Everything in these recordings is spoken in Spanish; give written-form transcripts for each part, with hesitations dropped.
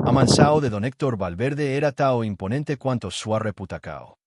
A mansao de don Héctor Valverde era tao imponente cuanto sua reputacao.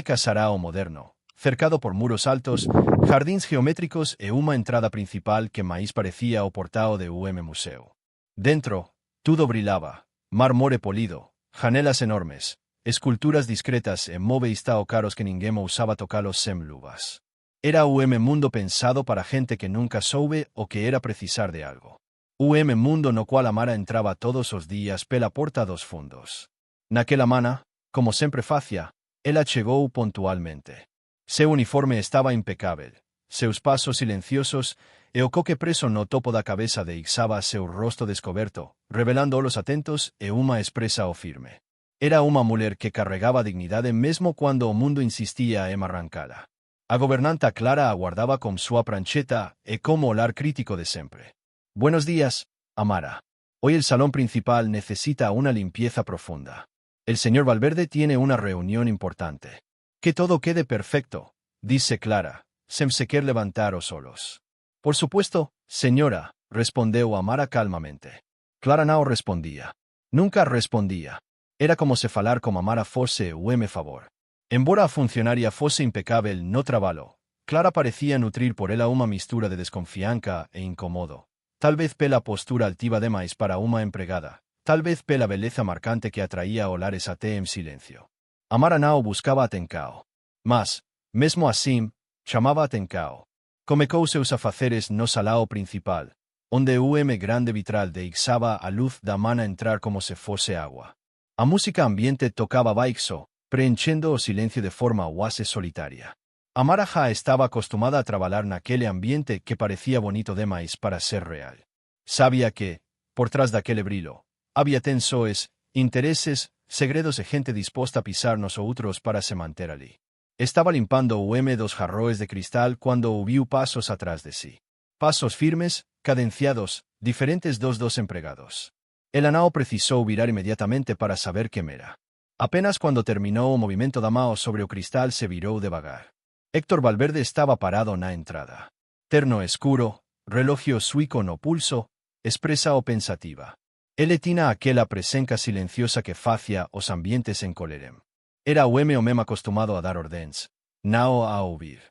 Casarao moderno, cercado por muros altos, jardins geométricos e una entrada principal que mais parecía o portao de museo. Dentro, todo brillaba, mármore polido, janelas enormes, esculturas discretas e móveis tao caros que ninguém usaba tocalos sem luvas. Era mundo pensado para gente que nunca soube o que era precisar de algo. Mundo no cual Amara entraba todos os días pela porta dos fundos. Naquela mana, como sempre facia, ela chegou pontualmente. Seu uniforme estaba impecável, seus pasos silenciosos, e o coque preso no topo da cabeza deixaba seu rosto descoberto, revelando olhos atentos e uma expresa o firme. Era uma mulher que carregaba dignidade mesmo quando o mundo insistía em arrancala. A governanta Clara aguardaba con sua prancheta e como olhar crítico de sempre. Buenos días, Amara. Hoy el salón principal necesita una limpieza profunda. El señor Valverde tiene una reunión importante. Que todo quede perfecto, dice Clara, sem sequer levantar os olhos. Por supuesto, señora, respondió Amara calmamente. Clara no respondía. Nunca respondía. Era como se falar como Amara fosse favor. Embora a funcionaria fosse impecável no trabalho, Clara parecía nutrir por ela uma mistura de desconfianza e incómodo. Tal vez pela postura altiva demais para uma empregada, tal vez pela beleza marcante que atraía olares até em silencio. Amara não buscava atencao. Mas, mesmo assim, chamava atencao. Comecou seus afaceres no salão principal, onde o grande vitral deixava a luz da mana entrar como se fosse água. A música ambiente tocava baixo, preenchendo o silencio de forma quase solitária. Amara já estava acostumada a trabalhar naquele ambiente que parecía bonito demais para ser real. Sabía que, por trás daquele brilho, había tensoes, intereses, segredos e gente disposta a pisar nos outros para se manter ali. Estaba limpando o dos jarroes de cristal quando ouviu pasos atrás de si. Pasos firmes, cadenciados, diferentes dos empregados. Ela não precisou virar imediatamente para saber quem era. Apenas quando terminou o movimento da mão sobre o cristal se virou devagar. Héctor Valverde estaba parado na entrada. Terno escuro, relógio suico no pulso, expresa o pensativa. Ele tinha aquela presença silenciosa que facia os ambientes encolerem. Era o mesmo acostumado a dar ordens, não a ouvir.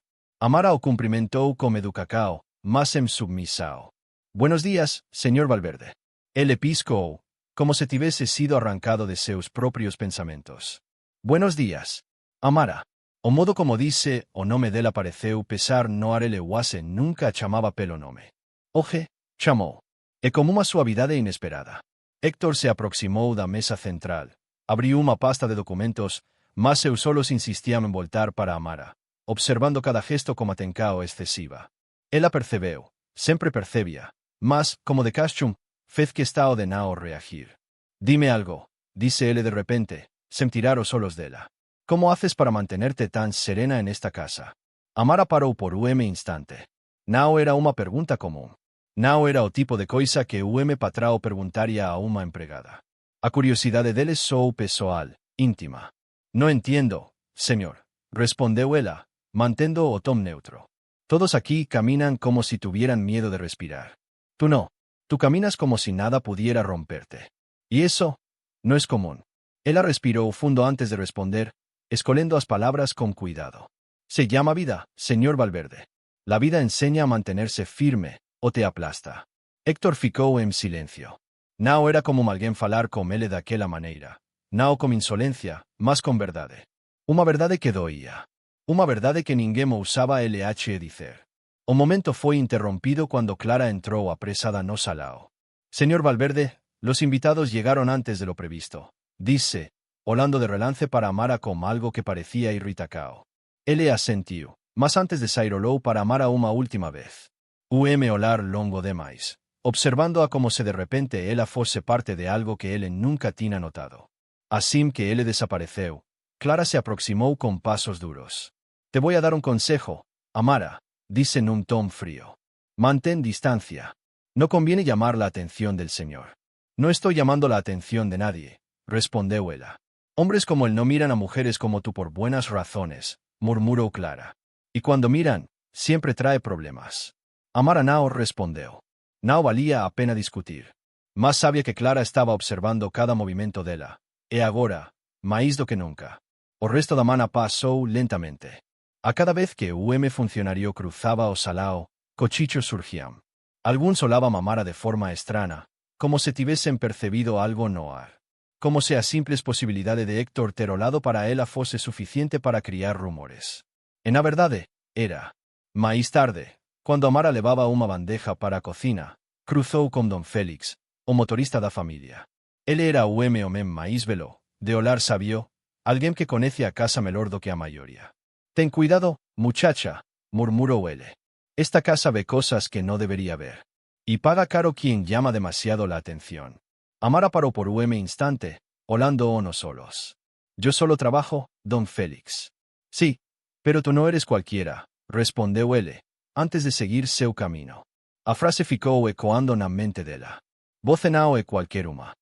Amara o cumprimentou com educacao, mas em submissao. Buenos días, señor Valverde. Ele piscou, como se tivesse sido arrancado de seus próprios pensamentos. Buenos días, Amara. O modo como dice o nome dela pareceu pesar no arele quase nunca a chamaba pelo nome. Oje, chamou. E com uma suavidade inesperada. Héctor se aproximou da mesa central, abriu uma pasta de documentos, mas seus olhos insistiam em voltar para Amara, observando cada gesto com atencao excesiva. Ela percebeu, sempre percebia, mas, como de costume, fez que estao de não reagir. Dime algo, disse ele de repente, sem tirar os olhos dela. ¿Cómo haces para mantenerte tan serena en esta casa? Amara parou por instante. Não era uma pergunta comum. Não era o tipo de coisa que patrão perguntaria a uma empregada. A curiosidade deles sou pessoal, íntima. No entiendo, señor, respondeu ela, mantendo o tom neutro. Todos aquí caminan como si tuvieran miedo de respirar. Tú no. Tú caminas como si nada pudiera romperte. Y eso no es común. Ela respirou fundo antes de responder, escolhendo as palavras com cuidado. Se llama vida, señor Valverde. La vida enseña a mantenerse firme, o te aplasta. Héctor ficou em silencio. Não era como alguém falar com ele daquela maneira. Não com insolencia, mas com verdade. Uma verdade que doía. Uma verdade que ninguém ousava dizer. O momento foi interrompido quando Clara entrou apresada no salão. Señor Valverde, los invitados llegaron antes de lo previsto, dice, olhando de relance para Amara com algo que parecía irritacao. Ele asentiu, mas antes de sair olhou para Amara uma última vez. Olar longo demais, observando-a como se de repente ela fosse parte de algo que ele nunca tinha notado. Assim que ele desapareceu, Clara se aproximou com pasos duros. Te voy a dar un consejo, Amara, dice en un tom frío. Mantén distancia. No conviene llamar la atención del señor. No estoy llamando la atención de nadie, respondió ella. Hombres como él no miran a mujeres como tú por buenas razones, murmuró Clara. Y cuando miran, siempre trae problemas. Amara no respondió. No valía a pena discutir. Más sabia que Clara estaba observando cada movimento dela. E agora, máis do que nunca. O resto da mana pasou lentamente. A cada vez que funcionario cruzaba o salao, cochichos surgían. Algún solaba mamara de forma extraña, como se tivesen percebido algo no ar. Como se a simples posibilidade de Héctor ter o lado para ela fose suficiente para criar rumores. En a verdade, era. Máis tarde, cuando Amara levaba unha bandeja para a cocina, cruzou con don Félix, o motorista da familia. Ele era o homem máis velo, de olar sabio, alguén que conece a casa melor do que a maioría. Ten cuidado, muchacha, murmurou ele. Esta casa ve cosas que no debería ver. Y paga caro quien llama demasiado la atención. Amara paró por un instante, olando o no solos. Yo solo trabajo, don Félix. Sí, pero tú no eres cualquiera, respondeu ele, antes de seguir seu camino. A frase ficou ecoando na mente dela. Voce nao e cualquier uma.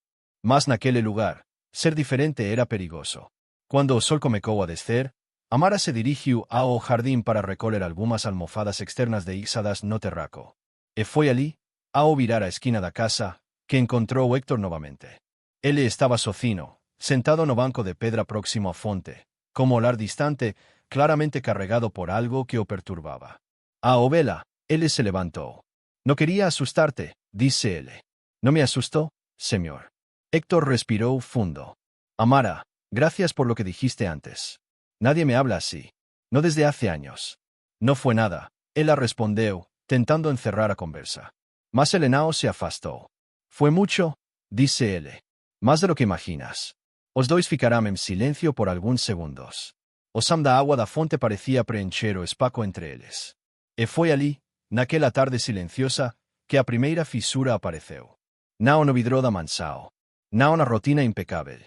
Mas naquele lugar, ser diferente era perigoso. Cuando o sol comecou a descer, Amara se dirigiu ao jardín para recoller algumas almofadas externas de ixadas no terraco. E foi ali, ao virar a esquina da casa, que encontrou Héctor novamente. Ele estaba socino, sentado no banco de pedra próximo á fonte, como olar distante, claramente carregado por algo que o perturbaba. Ao vela, ele se levantou. No quería asustarte, disse ele. No me asustó, señor. Héctor respirou fundo. Amara, gracias por lo que dijiste antes. Nadie me habla así. No desde hace años. No fue nada, ela respondeu, tentando encerrar a conversa. Mas el enao se afastó. Fue mucho, disse ele. Más de lo que imaginas. Os dois ficaram en silencio por algúns segundos. O sam da agua da fonte parecía preencher o espaco entre eles. E foi ali, naquela tarde silenciosa, que a primeira fisura apareceu. Nao no vidro da mansao. Nao na rotina impecável.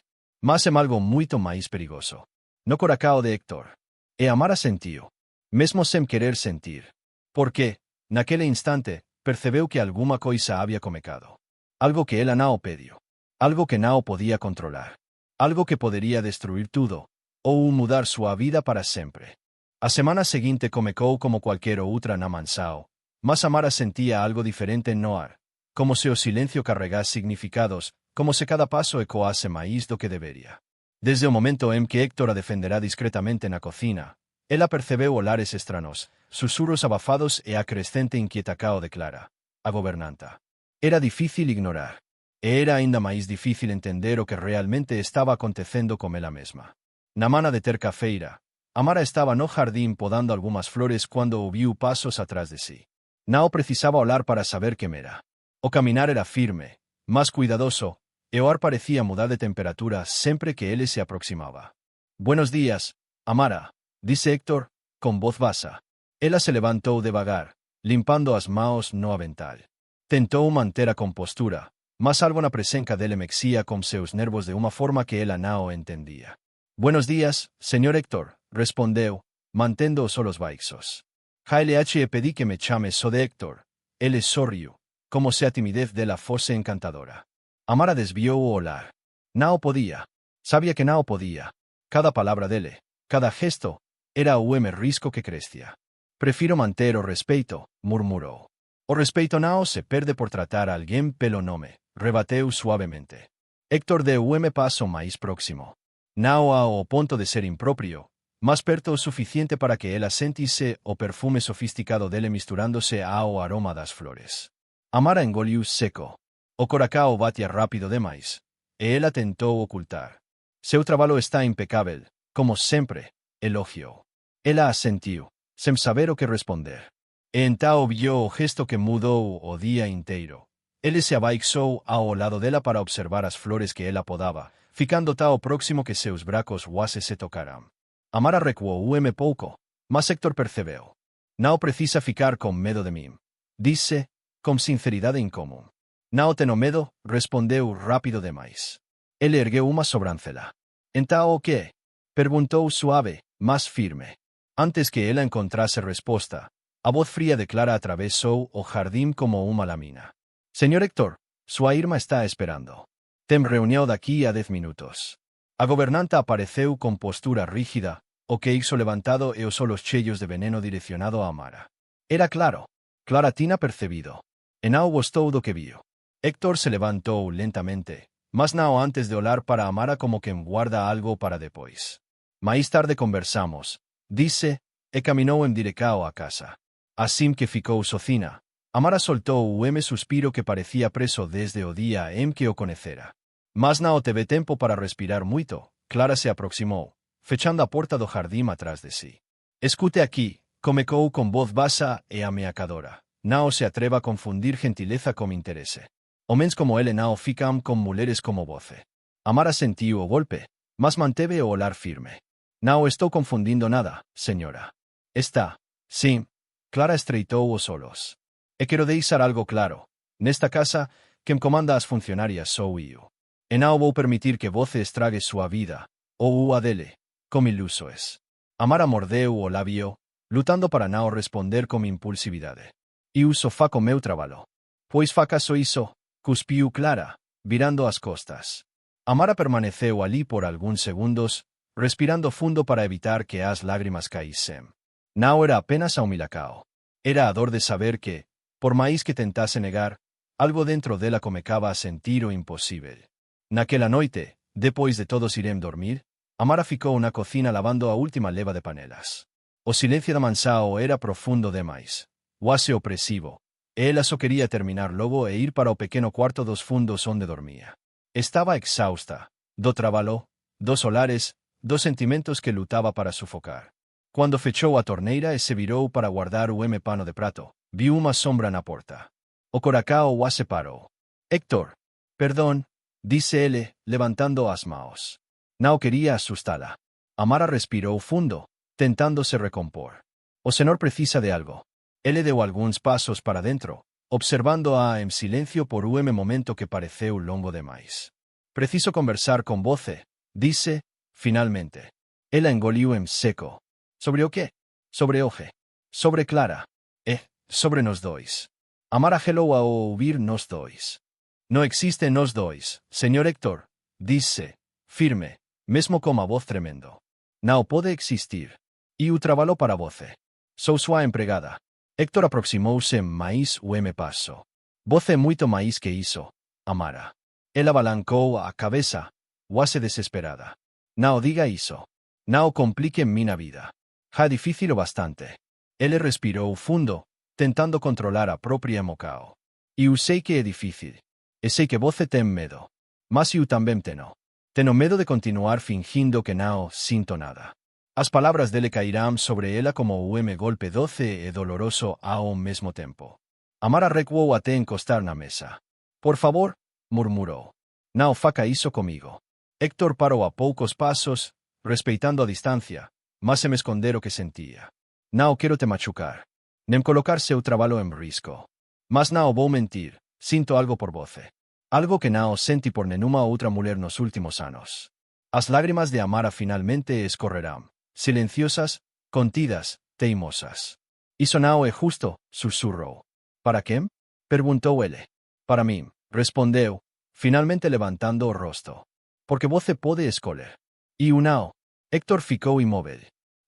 Mas em algo muito máis perigoso. No coracao de Héctor. E Amara sentiu. Mesmo sem querer sentir. Porque, naquele instante, percebeu que alguma coisa había comecado. Algo que ela nao pediu. Algo que nao podía controlar. Algo que podería destruir tudo, ou mudar sua vida para sempre. A semana seguinte comecou como cualquier outra na mansao, mas Amara sentía algo diferente no ar, como se o silencio carregase significados, como se cada paso ecoase máis do que debería. Desde o momento en que Héctor a defenderá discretamente na cocina, ela percebeu olares estranos, susurros abafados e a crescente inquietacao de Clara, a gobernanta. Era difícil ignorar. E era aínda máis difícil entender o que realmente estaba acontecendo con ela mesma. Na mana de terça-feira, Amara estaba no jardín podando algunhas flores cando ouviu pasos atrás de si. Nao precisaba olar para saber quen era. O caminar era firme, más cuidadoso, e o ar parecía mudar de temperatura sempre que ele se aproximaba. Buenos días, Amara, disse Héctor, con voz basa. Ela se levantou devagar, limpando as maos no avental. Tentou manter a compostura, mas algo na presença dele mexía com seus nervos de uma forma que ela não entendía. Buenos días, señor Héctor, respondeu, mantendo os olhos baixos. JLH pedí que me chame só de Héctor. Ele sorriu, como se a timidez dela fose encantadora. Amara desviou o olar. Não podía. Sabía que não podía. Cada palabra dele, cada gesto, era o risco que crescia. Prefiro manter o respeito, murmurou. O respeito não se perde por tratar a alguém pelo nome, rebateu suavemente. Héctor deu paso máis próximo. Não ao ponto de ser impropio, mas perto o suficiente para que ela sentisse o perfume sofisticado dele misturándose ao aroma das flores. Amara engoliu seco. O coracao batia rápido demais, e ela tentou ocultar. Seu trabalho está impecável, como sempre, elogiou. Ela assentiu, sem saber o que responder. E então viu o gesto que mudou o dia inteiro. Ele se abaixou ao lado dela para observar as flores que ela podava, ficando tão próximo que seus bracos quase se tocaram. Amara recuou pouco, mas Héctor percebeu. Não precisa ficar com medo de mim, disse, com sinceridade incomum. Não tenho medo, respondeu rápido demais. Ele ergueu uma sobrancelha. Então o que? Perguntou suave, mas firme. Antes que ela encontrasse resposta, a voz fría de Clara atravessou o jardim como uma lâmina. Señor Héctor, sua irmã está esperando. Tem reunião daqui a 10 minutos. A governanta apareceu com postura rígida, o queixo levantado e os olhos cheios de veneno direcionado a Amara. Era claro. Clara tinha percebido. E não gostou do que viu. Héctor se levantó lentamente, mas não antes de olhar para Amara como quien guarda algo para depois. Mais tarde conversamos, disse, e caminhou em direção a casa. Assim que ficou sozinha, Amara soltou suspiro que parecía preso desde o día em que o conhecera. Mas não teve tempo para respirar muito. Clara se aproximou, fechando a porta do jardim atrás de si. Escute aqui, comecou com voz baixa e ameaçadora. Não se atreva a confundir gentileza com interesse. Homens como ele não ficam com mulheres como você. Amara sentiu o golpe, mas manteve o olhar firme. Não estou confundindo nada, senhora. Está. Sim. Clara estreitou os olhos. E quero deixar algo claro. Nesta casa, quem comanda as funcionárias sou eu. E não vou permitir que você estrague sua vida, ou a dele, como iluso es. Amara mordeu o lábio, lutando para não responder com impulsividade. Eu só faço meu trabalho. Pois faço isso, cuspiu Clara, virando as costas. Amara permaneceu ali por alguns segundos, respirando fundo para evitar que as lágrimas caíssem. Não era apenas a humilhacao. Era a dor de saber que, por mais que tentasse negar, algo dentro dela comecava a sentir o impossível. Naquela noite, depois de todos irem dormir, Amara ficou na cocina lavando a última leva de panelas. O silêncio da mansão era profundo demais, quase opressivo. Ela só queria terminar logo e ir para o pequeno quarto dos fundos onde dormia. Estava exausta, do trabalho, dos olares, dos sentimentos que lutava para sufocar. Quando fechou a torneira e se virou para guardar o pano de prato, viu uma sombra na porta. O coracao a separou. Héctor, perdão, disse ele, levantando as mãos. Não queria assustá-la. Amara respirou fundo, tentando se recompor. O senhor precisa de algo. Ele deu alguns passos para dentro, observando-a em silêncio por momento que pareceu longo demais. Preciso conversar com você, disse, finalmente. Ela engoliu em seco. Sobre o quê? Sobre Oje. Sobre Clara. Sobre nós dois. Amara gelou ao ouvir nós dois. Não existe nós dois, senhor Héctor, disse, firme, mesmo com a voz tremendo. Não pode existir. Eu trabalho para você. Sou sua empregada. Héctor aproximou-se mais passo. Você é muito mais que isso, Amara. Ela balancou a cabeça, quase desesperada. Não diga isso. Não complique minha vida. Já difícil o bastante. Ele respirou fundo, tentando controlar a própria emoção. Eu sei que é difícil. E sei que você tem medo. Mas eu também tenho. Tenho medo de continuar fingindo que não sinto nada. As palavras dele cairão sobre ela como golpe doce e doloroso ao mesmo tempo. Amara recuou até encostar na mesa. Por favor, murmurou. Não faça isso comigo. Héctor parou a poucos passos, respeitando a distância, mas sem esconder o que sentia. Não quero te machucar, nem colocar seu trabalho em risco. Mas não vou mentir, sinto algo por você. Algo que não senti por nenhuma outra mulher nos últimos anos. As lágrimas de Amara finalmente escorrerão, silenciosas, contidas, teimosas. Isso não é justo, sussurrou. Para quem? Perguntou ele. Para mim, respondeu, finalmente levantando o rosto. Porque você pode escolher. E não. Héctor ficou imóvel.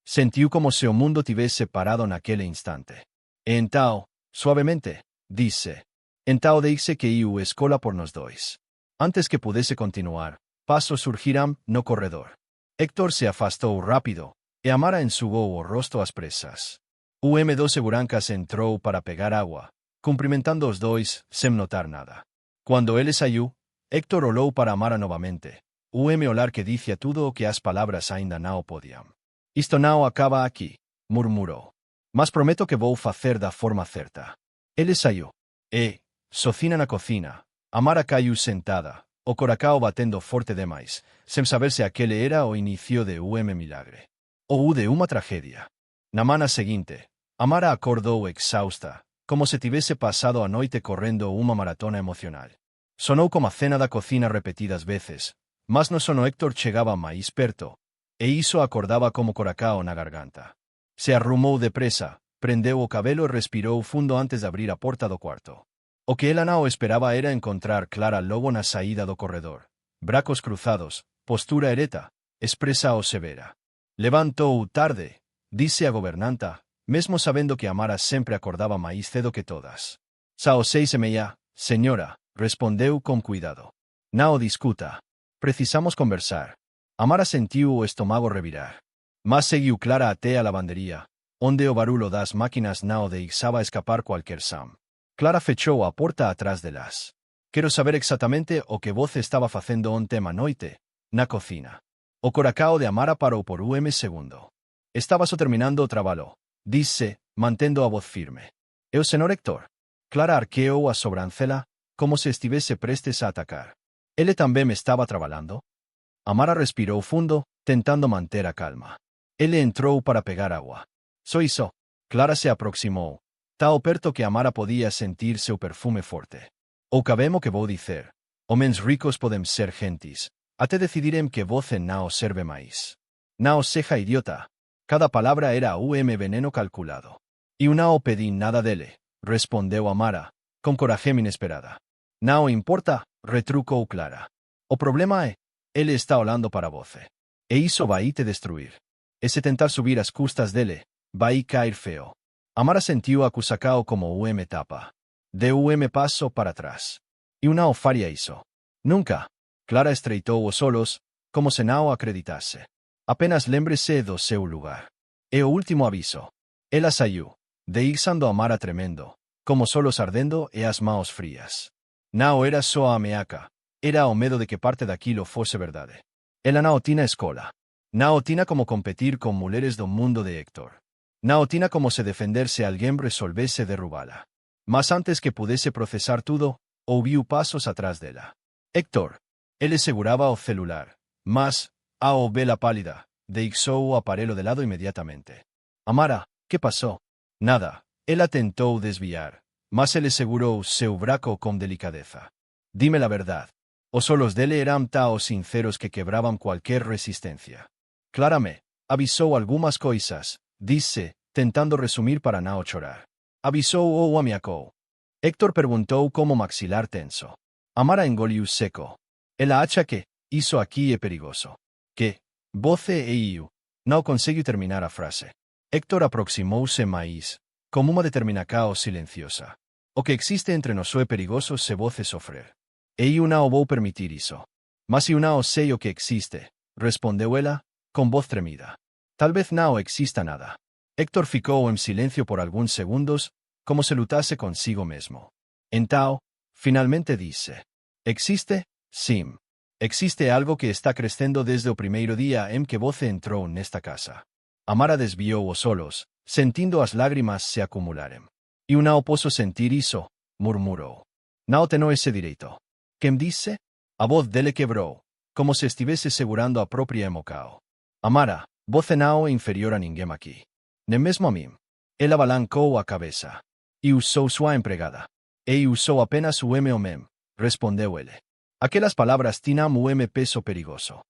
Sentiu como se o mundo tivesse parado naquele instante. E então, suavemente, disse. Então deixe que eu escolha por nós dois. Antes que pudesse continuar, passos surgiram no corredor. Héctor se afastou rápido, e Amara ensugou o rosto às pressas. O dos seguranças entrou para pegar água, cumprimentando os dois, sem notar nada. Quando ele saiu, Héctor olhou para Amara novamente. O olhar que dizia tudo o que as palavras ainda não podiam. Isto não acaba aqui, murmurou. Mas prometo que vou fazer da forma certa. Ele saiu. E, sozinha na cocina, Amara caiu sentada, o coracao batendo forte demais, sem saber se aquele era o início de milagre. Ou de uma tragédia. Na manhã seguinte, Amara acordou exausta, como se tivesse passado a noite correndo uma maratona emocional. Sonou como a cena da cocina repetidas vezes, mas no sono Héctor chegava mais perto, e isso acordava como coracao na garganta. Se arrumou depressa, prendeu o cabelo e respirou fundo antes de abrir a porta do quarto. O que ela não esperava era encontrar Clara logo na saída do corredor. Bracos cruzados, postura ereta, expressa ou severa. Levantou tarde, disse a governanta, mesmo sabendo que Amara sempre acordava mais cedo que todas. São 6:30, senhora, respondeu con cuidado. Nao discuta. Precisamos conversar. Amara sentiu o estômago revirar. Mas seguiu Clara até a lavandería, onde o barulho das máquinas Nao deixava escapar qualquer som. Clara fechou a porta atrás delas. Quero saber exactamente o que você estava fazendo ontem à noite, na cocina. O coracao de Amara parou por segundo. Estaba só terminando o trabalho, disse, mantendo a voz firme. E o senhor Héctor? Clara arqueou a sobrancelha, como se estivesse prestes a atacar. Ele também estava trabalhando? Amara respirou fundo, tentando manter a calma. Ele entrou para pegar água. Só isso. Clara se aproximou, tão perto que Amara podia sentir seu perfume forte. Ou cabemo que vou dizer. Homens ricos podem ser gentis, até decidirem que você não serve mais. Não seja idiota. Cada palavra era veneno calculado. E não pedi nada dele, respondeu Amara, com coragem inesperada. Não importa, retrucou Clara. O problema é, ele está olhando para você. E isso vai te destruir. E se tentar subir as custas dele, vai cair feo. Amara sentiu a cusacao como tapa. Deu passo para trás. E não faria isso. Nunca. Clara estreitou os olhos, como se não acreditasse. Apenas lembre-se do seu lugar. E o último aviso. Ela saiu, deixando Amara tremendo, como solos ardendo e as mãos frias. Não era só a ameaca, era o medo de que parte daquilo fosse verdade. Ela não tinha escola. Não tinha como competir com mulheres do mundo de Héctor. Não tinha como se defender se alguém resolvesse derrubá-la. Mas antes que pudesse processar tudo, ouviu passos atrás dela. Héctor. Ele segurava o celular, mas, ao vê-la pálida, deixou o aparelho de lado imediatamente. Amara, que passou? Nada. Ela tentou desviar, mas ele segurou seu braço com delicadeza. Dime la verdade. Os olhos dele eram tão sinceros que quebravam qualquer resistência. Clara me avisou algumas coisas, disse, tentando resumir para não chorar. Avisou ou ameacou? Héctor perguntou como maxilar tenso. Amara engoliu seco. Ela acha que isso aqui é perigoso. Que você e eu. Não conseguiu terminar a frase. Héctor aproximou-se mais, como uma determinação silenciosa. O que existe entre nós é perigoso se você sofrer. E eu não vou permitir isso. Mas eu não sei o que existe, respondeu ela, com voz tremida. Talvez não exista nada. Héctor ficou em silêncio por alguns segundos, como se lutasse consigo mesmo. Então, finalmente disse: Existe? Sim. Existe algo que está crescendo desde o primeiro dia em que você entrou nesta casa. Amara desviou os olhos, sentindo as lágrimas se acumularem. Eu não posso sentir isso, murmurou. Não tenho esse direito. Quem disse? A voz dele quebrou, como se estivesse segurando a própria emoção. Amara, você não é inferior a ninguém aqui. Nem mesmo a mim. Ela balancou a cabeça. Eu sou sua empregada. E eu sou apenas o homem, respondeu ele. Aquelas palavras tinham peso perigoso.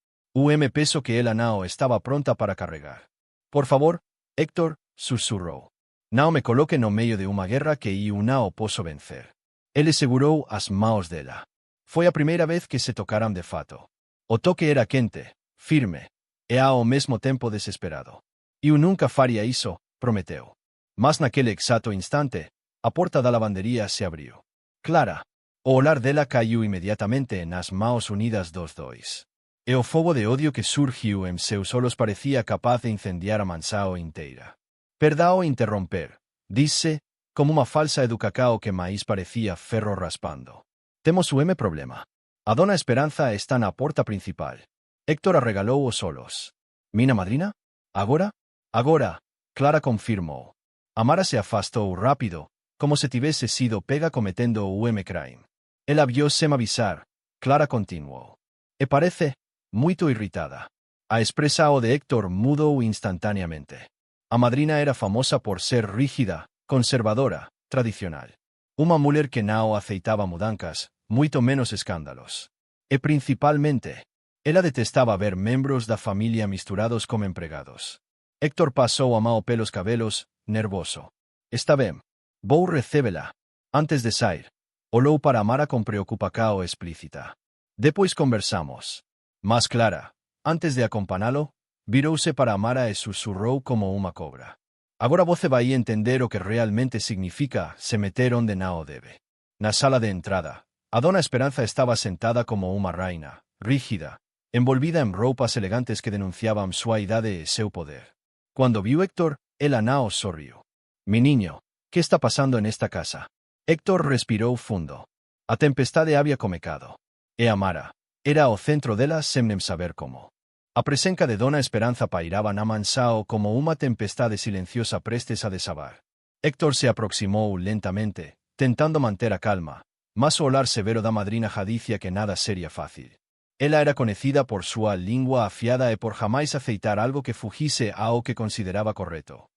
Peso que ela não estava pronta para carregar. Por favor, Héctor, sussurrou. Não me coloque no meio de uma guerra que eu não posso vencer. Ele segurou as mãos dela. Foi a primeira vez que se tocaram de fato. O toque era quente, firme, e ao mesmo tempo desesperado. Eu nunca faria isso, prometeu. Mas naquele exato instante, a porta da lavanderia se abriu. Clara. O olhar dela caiu imediatamente nas mãos unidas dos dois. E o fogo de ódio que surgiu em seus olhos parecia capaz de incendiar a mansão inteira. Perdão interromper, disse, como uma falsa educação que mais parecia ferro raspando. Temos o problema. A dona Esperanza está na porta principal. Héctor arregalou os olhos. Minha madrina? Agora? Agora, Clara confirmou. Amara se afastou rápido, como se tivesse sido pega cometendo o crime. Ela viu sem avisar. Clara continuou. E parece muito irritada. A expressão de Héctor mudou instantaneamente. A madrina era famosa por ser rígida, conservadora, tradicional. Uma mulher que não aceitava mudanças, muito menos escândalos. E principalmente, ela detestava ver membros da família misturados como empregados. Héctor passou a mão pelos cabelos, nervoso. Está bem. Vou recebê-la. Antes de sair, olhou para Amara com preocupação explícita. Depois conversamos. Mas Clara, antes de acompanhá-lo, virou-se para Amara e sussurrou como uma cobra. Agora você vai entender o que realmente significa se meter onde não deve. Na sala de entrada, A Dona Esperanza estaba sentada como una reina, rígida, envolvida en ropas elegantes que denunciaban suavidad e seu poder. Cuando vio Héctor, ela nao sorrió. «Mi niño, ¿qué está pasando en esta casa?» Héctor respiró fundo. A tempestade había comecado. E Amara era o centro dela sem nem saber como. A presença de Dona Esperanza pairaba na mansao como uma tempestade silenciosa prestes a desabar. Héctor se aproximou lentamente, tentando manter a calma, mas o olhar severo da madrina jadicia que nada sería fácil. Ela era conhecida por sua língua afiada e por jamais aceitar algo que fugise ao que consideraba correcto.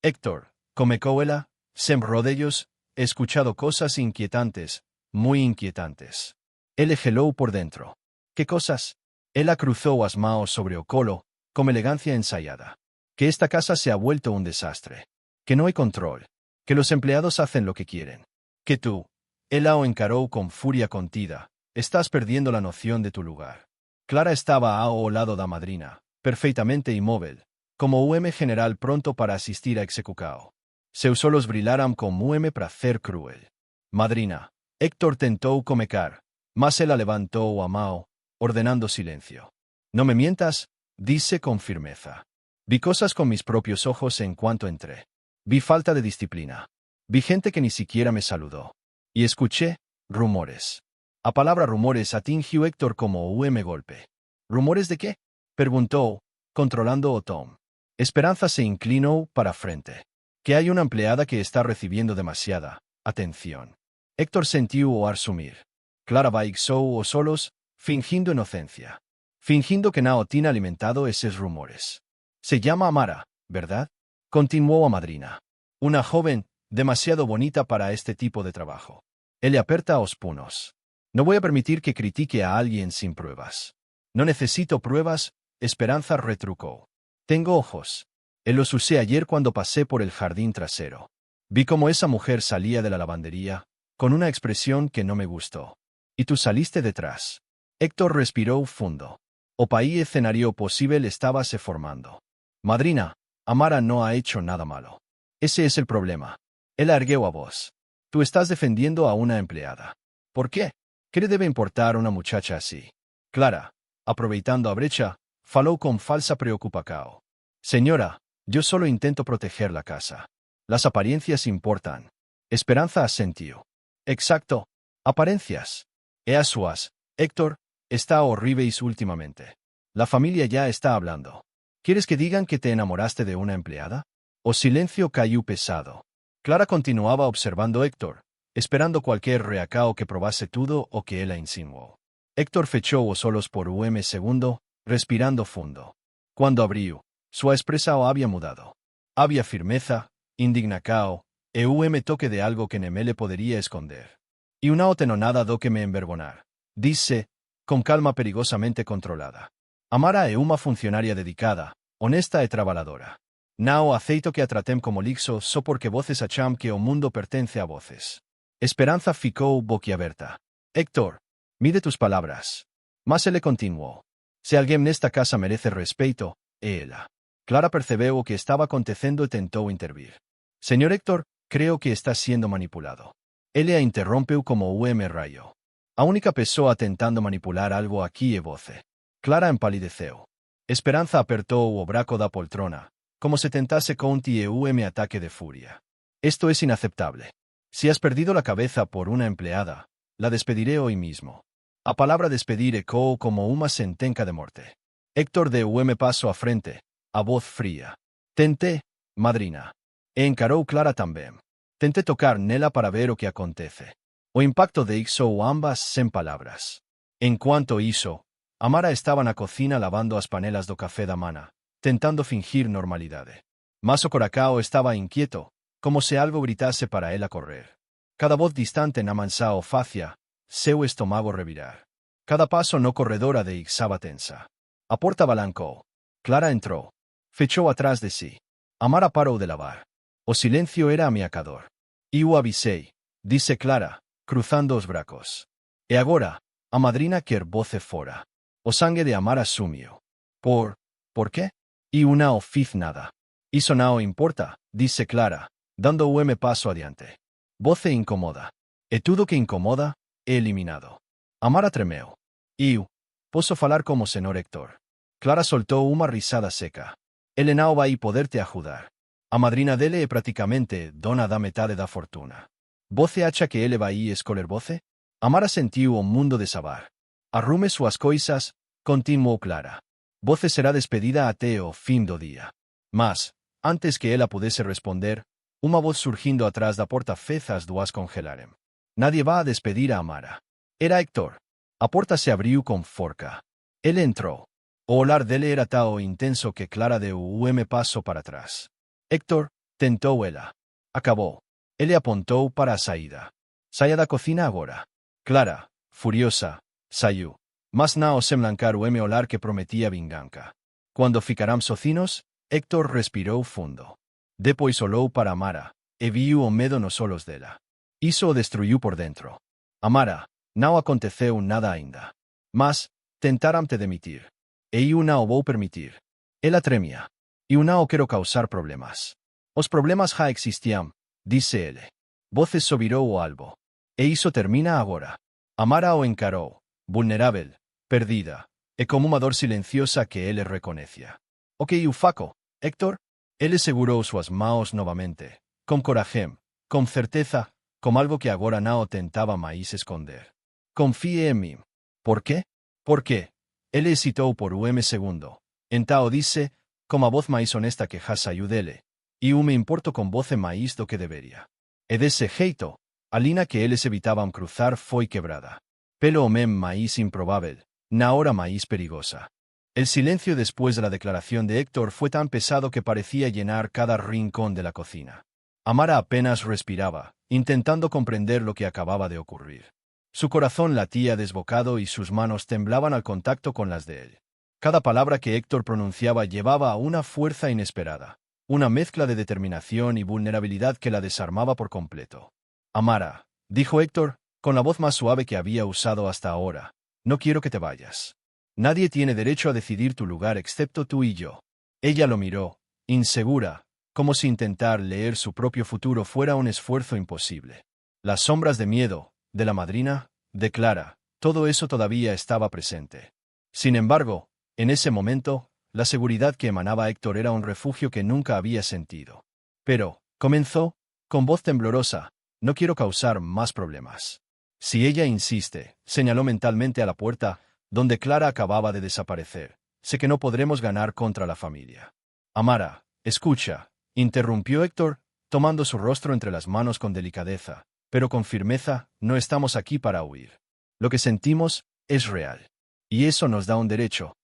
Héctor, comecou ela, sem rodellos, he escuchado cosas inquietantes, muy inquietantes. Él gelou por dentro. ¿Qué cosas? Ela cruzó as maos sobre o colo, con elegancia ensayada. Que esta casa se ha vuelto un desastre. Que no hay control. Que los empleados hacen lo que quieren. Que tú, ela o encaró con furia contida, estás perdiendo la noción de tu lugar. Clara estaba ao lado da madrina, perfeitamente inmóvil, como general pronto para asistir a execucao. Seus olhos brillaram con prazer cruel. Madrina, Héctor tentou comecar, mas ela levantou a mão, ordenando silencio. No me mientas, dice con firmeza. Vi cosas con mis propios ojos en cuanto entré. Vi falta de disciplina. Vi gente que ni siquiera me saludó. Y escuché rumores. A palabra rumores atingió Héctor como golpe. ¿Rumores de qué? Preguntó, controlando o tom. Esperanza se inclinó para frente. Que hay una empleada que está recibiendo demasiada atención. Héctor sentiu o ar sumir. Clara baixou os solos, fingindo inocencia. Fingindo que no tiene alimentado esos rumores. Se llama Amara, ¿verdad? Continuó a madrina. Una joven, demasiado bonita para este tipo de trabajo. Él le aperta os puños. No voy a permitir que critique a alguien sin pruebas. No necesito pruebas, Esperanza retrucó. Tengo ojos. Él los usé ayer cuando pasé por el jardín trasero. Vi cómo esa mujer salía de la lavandería, con una expresión que no me gustó. Y tú saliste detrás. Héctor respiró fundo. O país escenario posible estaba se formando. Madrina, Amara no ha hecho nada malo. Ese es el problema. Él ergueu a voz. Tú estás defendiendo a una empleada. ¿Por qué? ¿Qué le debe importar a una muchacha así? Clara, aproveitando a brecha, falou con falsa preocupación. Señora, yo solo intento proteger la casa. Las apariencias importan. Esperanza asentiu. Exacto. Apariencias. Easuas, Héctor, está horribles últimamente. La familia ya está hablando. ¿Quieres que digan que te enamoraste de una empleada? O silencio cayó pesado. Clara continuaba observando a Héctor, esperando cualquier reacao que probase todo o que ela insinuó. Héctor fechó os olhos por segundo, respirando fundo. Cuando abrió, su expresión había mudado. Había firmeza, indignacao, e toque de algo que nemele podría esconder. Y una tenonada do que me envergonar. Dice, con calma perigosamente controlada. Amara é uma funcionaria dedicada, honesta e trabalhadora. Não aceito que a tratem como lixo só porque voces acham que o mundo pertence a voces. Esperanza ficou boquiaberta. Héctor, mide tus palabras. Mas ele continuou. Se alguém nesta casa merece respeito, é ela. Clara percebeu o que estaba acontecendo e tentou intervir. Señor Héctor, creo que está siendo manipulado. Ele a interrompeu como rayo. A única pessoa tentando manipular algo aquí é voce. Clara empalideceu. Esperanza apertou o braco da poltrona, como se tentase conti ataque de furia. Esto es inaceptable. Si has perdido la cabeza por una empleada, la despediré hoy mismo. A palabra despedir ecoou como una sentenca de morte. Héctor de paso a frente, a voz fría. Tenté, madrina. E encarou Clara también. Tenté tocar nela para ver o que acontece. O impacto de hizo ambas sem palabras. En cuanto hizo, Amara estaba na cocina lavando as panelas do café da mana, tentando fingir normalidade. Mas o coracao estaba inquieto, como se algo gritase para ela correr. Cada voz distante na mansao facia, seu estómago revirar. Cada paso no corredora de estaba tensa. A porta balancou. Clara entrou. Fechou atrás de si. Amara parou de lavar. O silencio era amiacador. Eu avisei, disse Clara, cruzando os bracos. E agora, a madrina quer voce fora. O sangue de Amara sumiu. ¿Por qué? Y una o fiz nada. Isso não importa, disse Clara, dando paso adiante. Voce incomoda. E tudo que incomoda, he eliminado. Amara tremeu. Iu, posso falar como senor Héctor. Clara soltó una risada seca. Ele não vai poderte ajudar. A madrina dele é praticamente dona da metade da fortuna. Você acha que ele vai escolher você? Amara sentiu o mundo desabar. Arrume suas coisas, continuou Clara. Você será despedida até o fim do dia. Mas, antes que ela pudesse responder, uma voz surgindo atrás da porta fez as duas congelarem. Nadie va a despedir a Amara. Era Héctor. A porta se abriu com forca. Ele entrou. O olhar dele era tão intenso que Clara deu passo para trás. Héctor, tentou ela. Acabou. Ele apontou para a saída. Saia da cocina agora. Clara, furiosa, saiu. Mas não se blancar o olhar que prometía vingança. Quando ficaram sozinhos, Héctor respirou fundo. Depois olhou para Amara, e viu o medo nos olhos dela. Isso o destruiu por dentro. Amara, não aconteceu nada ainda. Mas, tentaram te demitir. E eu não vou permitir. Ela tremia. Eu não quero causar problemas. Os problemas já existiam, disse ele. Você só virou o alvo. E isso termina agora. Amara o encarou, vulnerável, perdida, e como uma dor silenciosa que ele reconhecia. O que eu faço, Héctor? Ele segurou suas mãos novamente, com coragem, com certeza, como algo que agora não tentava mais esconder. Confie em mim. Por quê? Por quê? Ele hesitou por segundo. Então disse, com a voz mais honesta que já saiu dele, eu me importo com você mais do que deveria. E desse jeito, a linha que eles evitavam cruzar foi quebrada. Pelo homem mais improvável, na hora mais perigosa. El silencio después de la declaración de Héctor fue tan pesado que parecía llenar cada rincón de la cocina. Amara apenas respiraba, intentando comprender lo que acababa de ocurrir. Su corazón latía desbocado y sus manos temblaban al contacto con las de él. Cada palabra que Héctor pronunciaba llevaba una fuerza inesperada, una mezcla de determinación y vulnerabilidad que la desarmaba por completo. Amara, dijo Héctor, con la voz más suave que había usado hasta ahora, no quiero que te vayas. Nadie tiene derecho a decidir tu lugar excepto tú y yo. Ella lo miró, insegura, como si intentar leer su propio futuro fuera un esfuerzo imposible. Las sombras de miedo, de la madrina, de Clara, todo eso todavía estaba presente. Sin embargo, en ese momento, la seguridad que emanaba Héctor era un refugio que nunca había sentido. Pero, comenzó, con voz temblorosa, no quiero causar más problemas. Si ella insiste, señaló mentalmente a la puerta, donde Clara acababa de desaparecer. Sé que no podremos ganar contra la familia. Amara, escucha, interrumpió Héctor, tomando su rostro entre las manos con delicadeza, pero con firmeza, no estamos aquí para huir. Lo que sentimos es real. Y eso nos da un derecho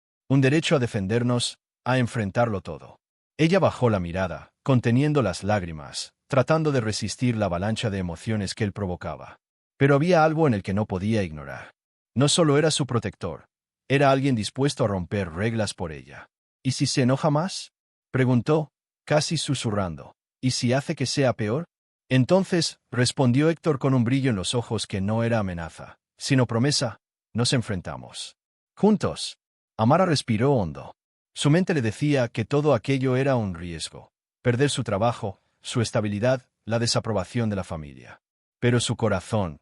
a defendernos, a enfrentarlo todo. Ella bajó la mirada, conteniendo las lágrimas, tratando de resistir la avalancha de emociones que él provocaba. Pero había algo en el que no podía ignorar. No solo era su protector, era alguien dispuesto a romper reglas por ella. ¿Y si se enoja más? Preguntó, casi susurrando. ¿Y si hace que sea peor? Entonces, respondió Héctor con un brillo en los ojos que no era amenaza, sino promesa, nos enfrentamos. Juntos. Amara respiró hondo. Su mente le decía que todo aquello era un riesgo. Perder su trabajo, su estabilidad, la desaprobación de la familia. Pero su corazón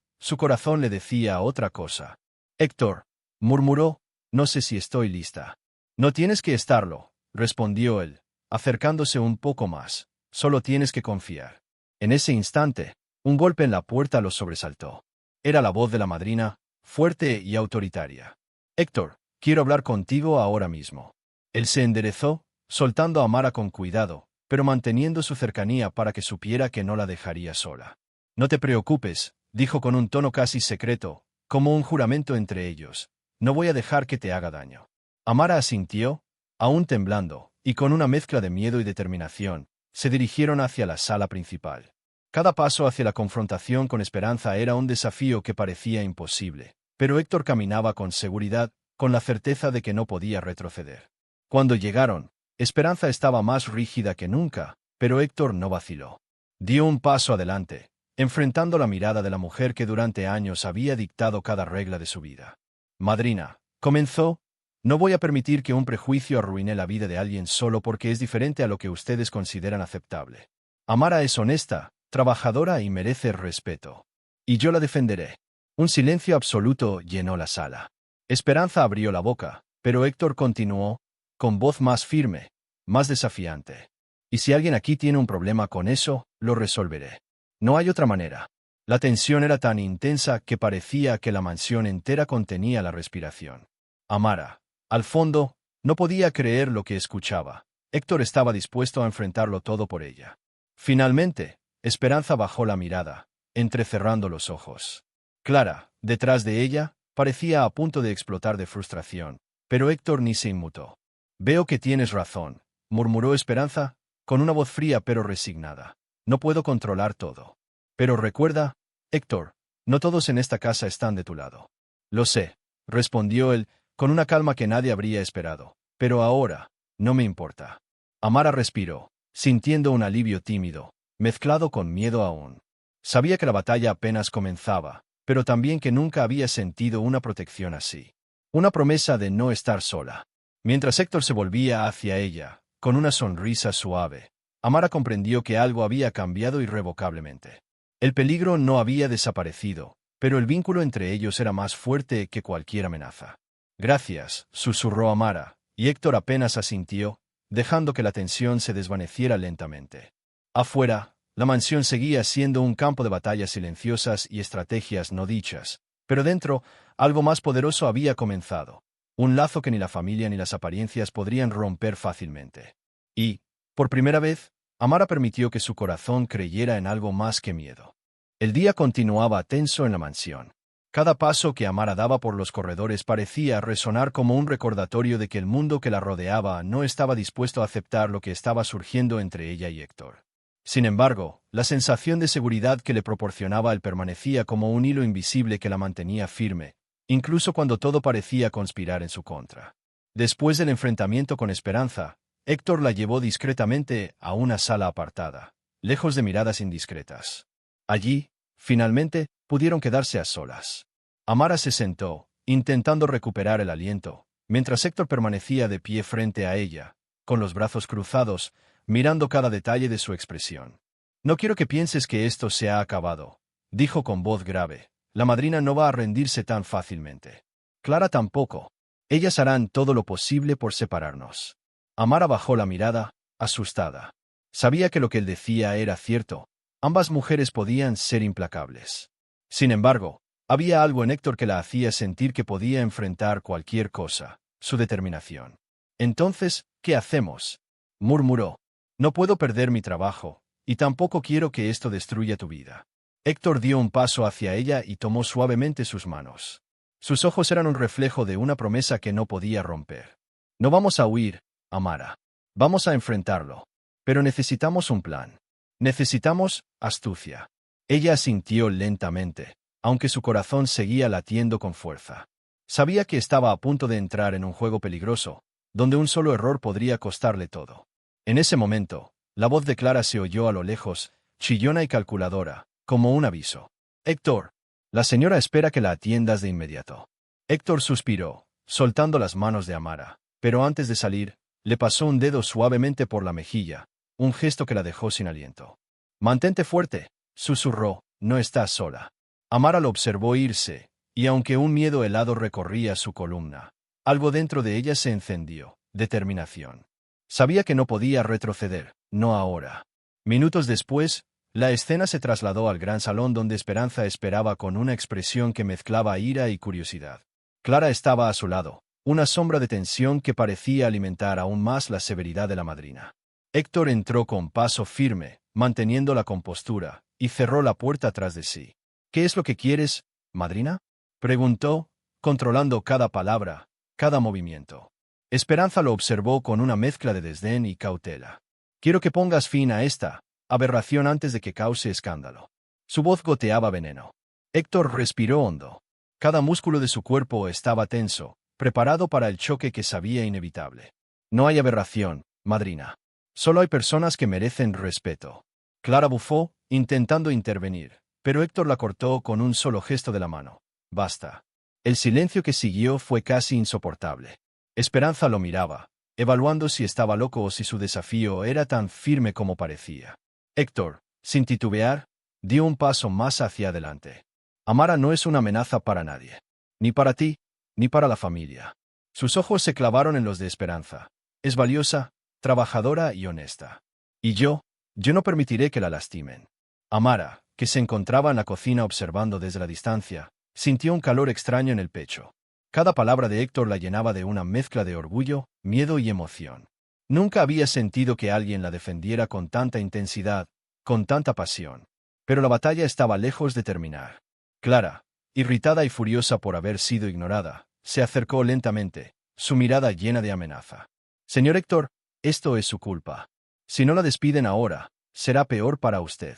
le decía otra cosa. Héctor, murmuró, no sé si estoy lista. No tienes que estarlo, respondió él, acercándose un poco más. Solo tienes que confiar. En ese instante, un golpe en la puerta los sobresaltó. Era la voz de la madrina, fuerte y autoritaria. Héctor, quiero hablar contigo ahora mismo. Él se enderezó, soltando a Amara con cuidado, pero manteniendo su cercanía para que supiera que no la dejaría sola. No te preocupes, dijo con un tono casi secreto, como un juramento entre ellos. No voy a dejar que te haga daño. Amara asintió, aún temblando, y con una mezcla de miedo y determinación, se dirigieron hacia la sala principal. Cada paso hacia la confrontación con Esperanza era un desafío que parecía imposible, pero Héctor caminaba con seguridad, con la certeza de que no podía retroceder. Cuando llegaron, Esperanza estaba más rígida que nunca, pero Héctor no vaciló. Dio un paso adelante, enfrentando la mirada de la mujer que durante años había dictado cada regla de su vida. Madrina, comenzó, no voy a permitir que un prejuicio arruine la vida de alguien solo porque es diferente a lo que ustedes consideran aceptable. Amara es honesta, trabajadora y merece respeto. Y yo la defenderé. Un silencio absoluto llenó la sala. Esperanza abrió la boca, pero Héctor continuó, con voz más firme, más desafiante. Y si alguien aquí tiene un problema con eso, lo resolveré. No hay otra manera. La tensión era tan intensa que parecía que la mansión entera contenía la respiración. Amara, al fondo, no podía creer lo que escuchaba. Héctor estaba dispuesto a enfrentarlo todo por ella. Finalmente, Esperanza bajó la mirada, entrecerrando los ojos. Clara, detrás de ella, parecía a punto de explotar de frustración, pero Héctor ni se inmutó. Veo que tienes razón, murmuró Esperanza, con una voz fría pero resignada. No puedo controlar todo. Pero recuerda, Héctor, no todos en esta casa están de tu lado. Lo sé, respondió él, con una calma que nadie habría esperado. Pero ahora, no me importa. Amara respiró, sintiendo un alivio tímido, mezclado con miedo aún. Sabía que la batalla apenas comenzaba, pero también que nunca había sentido una protección así. Una promesa de no estar sola. Mientras Héctor se volvía hacia ella, con una sonrisa suave, Amara comprendió que algo había cambiado irrevocablemente. El peligro no había desaparecido, pero el vínculo entre ellos era más fuerte que cualquier amenaza. Gracias, susurró Amara, y Héctor apenas asintió, dejando que la tensión se desvaneciera lentamente. Afuera, la mansión seguía siendo un campo de batallas silenciosas y estrategias no dichas, pero dentro, algo más poderoso había comenzado. Un lazo que ni la familia ni las apariencias podrían romper fácilmente. Y, por primera vez, Amara permitió que su corazón creyera en algo más que miedo. El día continuaba tenso en la mansión. Cada paso que Amara daba por los corredores parecía resonar como un recordatorio de que el mundo que la rodeaba no estaba dispuesto a aceptar lo que estaba surgiendo entre ella y Héctor. Sin embargo, la sensación de seguridad que le proporcionaba él permanecía como un hilo invisible que la mantenía firme, incluso cuando todo parecía conspirar en su contra. Después del enfrentamiento con Esperanza, Héctor la llevó discretamente a una sala apartada, lejos de miradas indiscretas. Allí, finalmente, pudieron quedarse a solas. Amara se sentó, intentando recuperar el aliento, mientras Héctor permanecía de pie frente a ella, con los brazos cruzados, mirando cada detalle de su expresión. «No quiero que pienses que esto se ha acabado», dijo con voz grave. «La madrina no va a rendirse tan fácilmente. Clara tampoco. Ellas harán todo lo posible por separarnos». Amara bajó la mirada, asustada. Sabía que lo que él decía era cierto. Ambas mujeres podían ser implacables. Sin embargo, había algo en Héctor que la hacía sentir que podía enfrentar cualquier cosa, su determinación. «Entonces, ¿qué hacemos?», murmuró. «No puedo perder mi trabajo, y tampoco quiero que esto destruya tu vida». Héctor dio un paso hacia ella y tomó suavemente sus manos. Sus ojos eran un reflejo de una promesa que no podía romper. «No vamos a huir, Amara. Vamos a enfrentarlo. Pero necesitamos un plan. Necesitamos astucia». Ella asintió lentamente, aunque su corazón seguía latiendo con fuerza. Sabía que estaba a punto de entrar en un juego peligroso, donde un solo error podría costarle todo. En ese momento, la voz de Clara se oyó a lo lejos, chillona y calculadora, como un aviso. «Héctor, la señora espera que la atiendas de inmediato». Héctor suspiró, soltando las manos de Amara, pero antes de salir, le pasó un dedo suavemente por la mejilla, un gesto que la dejó sin aliento. «Mantente fuerte», susurró, «no estás sola». Amara lo observó irse, y aunque un miedo helado recorría su columna, algo dentro de ella se encendió, determinación. Sabía que no podía retroceder, no ahora. Minutos después, la escena se trasladó al gran salón donde Esperanza esperaba con una expresión que mezclaba ira y curiosidad. Clara estaba a su lado, una sombra de tensión que parecía alimentar aún más la severidad de la madrina. Héctor entró con paso firme, manteniendo la compostura, y cerró la puerta tras de sí. «¿Qué es lo que quieres, madrina?», preguntó, controlando cada palabra, cada movimiento. Esperanza lo observó con una mezcla de desdén y cautela. «Quiero que pongas fin a esta aberración antes de que cause escándalo». Su voz goteaba veneno. Héctor respiró hondo. Cada músculo de su cuerpo estaba tenso, preparado para el choque que sabía inevitable. «No hay aberración, madrina. Solo hay personas que merecen respeto». Clara bufó, intentando intervenir, pero Héctor la cortó con un solo gesto de la mano. «Basta». El silencio que siguió fue casi insoportable. Esperanza lo miraba, evaluando si estaba loco o si su desafío era tan firme como parecía. Héctor, sin titubear, dio un paso más hacia adelante. Amara no es una amenaza para nadie. Ni para ti, ni para la familia. Sus ojos se clavaron en los de Esperanza. Es valiosa, trabajadora y honesta. Y yo no permitiré que la lastimen. Amara, que se encontraba en la cocina observando desde la distancia, sintió un calor extraño en el pecho. Cada palabra de Héctor la llenaba de una mezcla de orgullo, miedo y emoción. Nunca había sentido que alguien la defendiera con tanta intensidad, con tanta pasión. Pero la batalla estaba lejos de terminar. Clara, irritada y furiosa por haber sido ignorada, se acercó lentamente, su mirada llena de amenaza. Señor Héctor, esto es su culpa. Si no la despiden ahora, será peor para usted.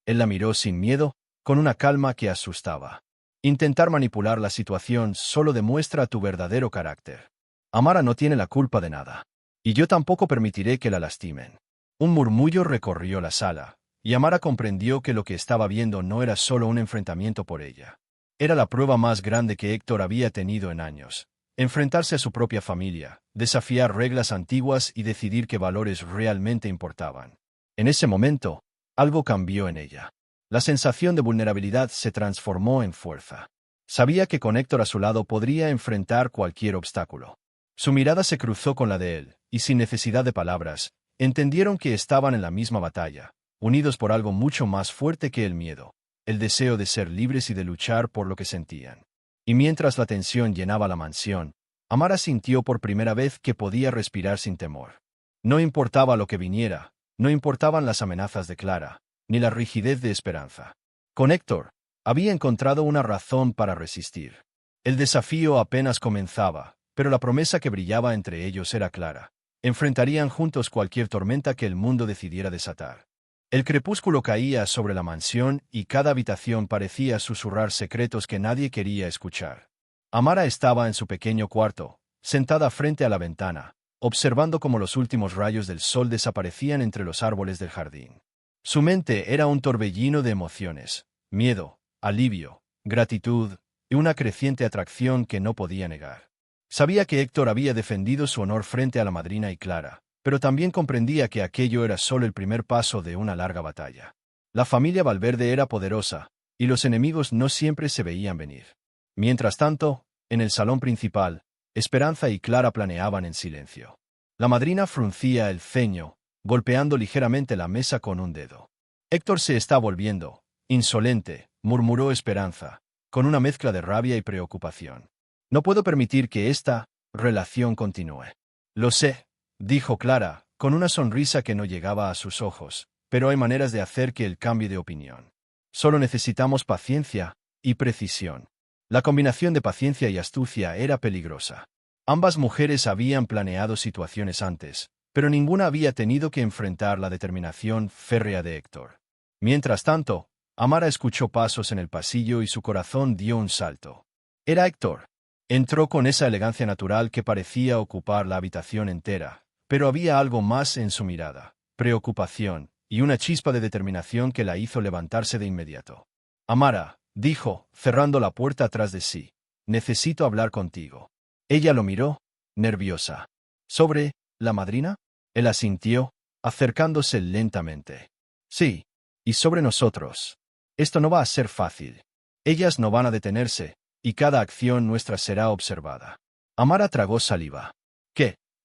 Él la miró sin miedo, con una calma que asustaba. Intentar manipular la situación solo demuestra tu verdadero carácter. Amara no tiene la culpa de nada. Y yo tampoco permitiré que la lastimen. Un murmullo recorrió la sala, y Amara comprendió que lo que estaba viendo no era solo un enfrentamiento por ella. Era la prueba más grande que Héctor había tenido en años. Enfrentarse a su propia familia, desafiar reglas antiguas y decidir qué valores realmente importaban. En ese momento, algo cambió en ella. La sensación de vulnerabilidad se transformó en fuerza. Sabía que con Héctor a su lado podría enfrentar cualquier obstáculo. Su mirada se cruzó con la de él, y sin necesidad de palabras, entendieron que estaban en la misma batalla, unidos por algo mucho más fuerte que el miedo, el deseo de ser libres y de luchar por lo que sentían. Y mientras la tensión llenaba la mansión, Amara sintió por primera vez que podía respirar sin temor. No importaba lo que viniera, no importaban las amenazas de Clara, ni la rigidez de Esperanza. Con Héctor, había encontrado una razón para resistir. El desafío apenas comenzaba, pero la promesa que brillaba entre ellos era clara. Enfrentarían juntos cualquier tormenta que el mundo decidiera desatar. El crepúsculo caía sobre la mansión y cada habitación parecía susurrar secretos que nadie quería escuchar. Amara estaba en su pequeño cuarto, sentada frente a la ventana, observando cómo los últimos rayos del sol desaparecían entre los árboles del jardín. Su mente era un torbellino de emociones, miedo, alivio, gratitud y una creciente atracción que no podía negar. Sabía que Héctor había defendido su honor frente a la madrina y Clara, pero también comprendía que aquello era solo el primer paso de una larga batalla. La familia Valverde era poderosa, y los enemigos no siempre se veían venir. Mientras tanto, en el salón principal, Esperanza y Clara planeaban en silencio. La madrina fruncía el ceño, golpeando ligeramente la mesa con un dedo. Héctor se está volviendo insolente, murmuró Esperanza, con una mezcla de rabia y preocupación. No puedo permitir que esta relación continúe. Lo sé, dijo Clara, con una sonrisa que no llegaba a sus ojos, pero hay maneras de hacer que él cambie de opinión. Solo necesitamos paciencia y precisión. La combinación de paciencia y astucia era peligrosa. Ambas mujeres habían planeado situaciones antes, pero ninguna había tenido que enfrentar la determinación férrea de Héctor. Mientras tanto, Amara escuchó pasos en el pasillo y su corazón dio un salto. Era Héctor. Entró con esa elegancia natural que parecía ocupar la habitación entera, pero había algo más en su mirada, preocupación, y una chispa de determinación que la hizo levantarse de inmediato. Amara, dijo, cerrando la puerta atrás de sí, necesito hablar contigo. Ella lo miró, nerviosa. ¿Sobre la madrina? Él asintió, acercándose lentamente. Sí, y sobre nosotros. Esto no va a ser fácil. Ellas no van a detenerse, y cada acción nuestra será observada. Amara tragó saliva.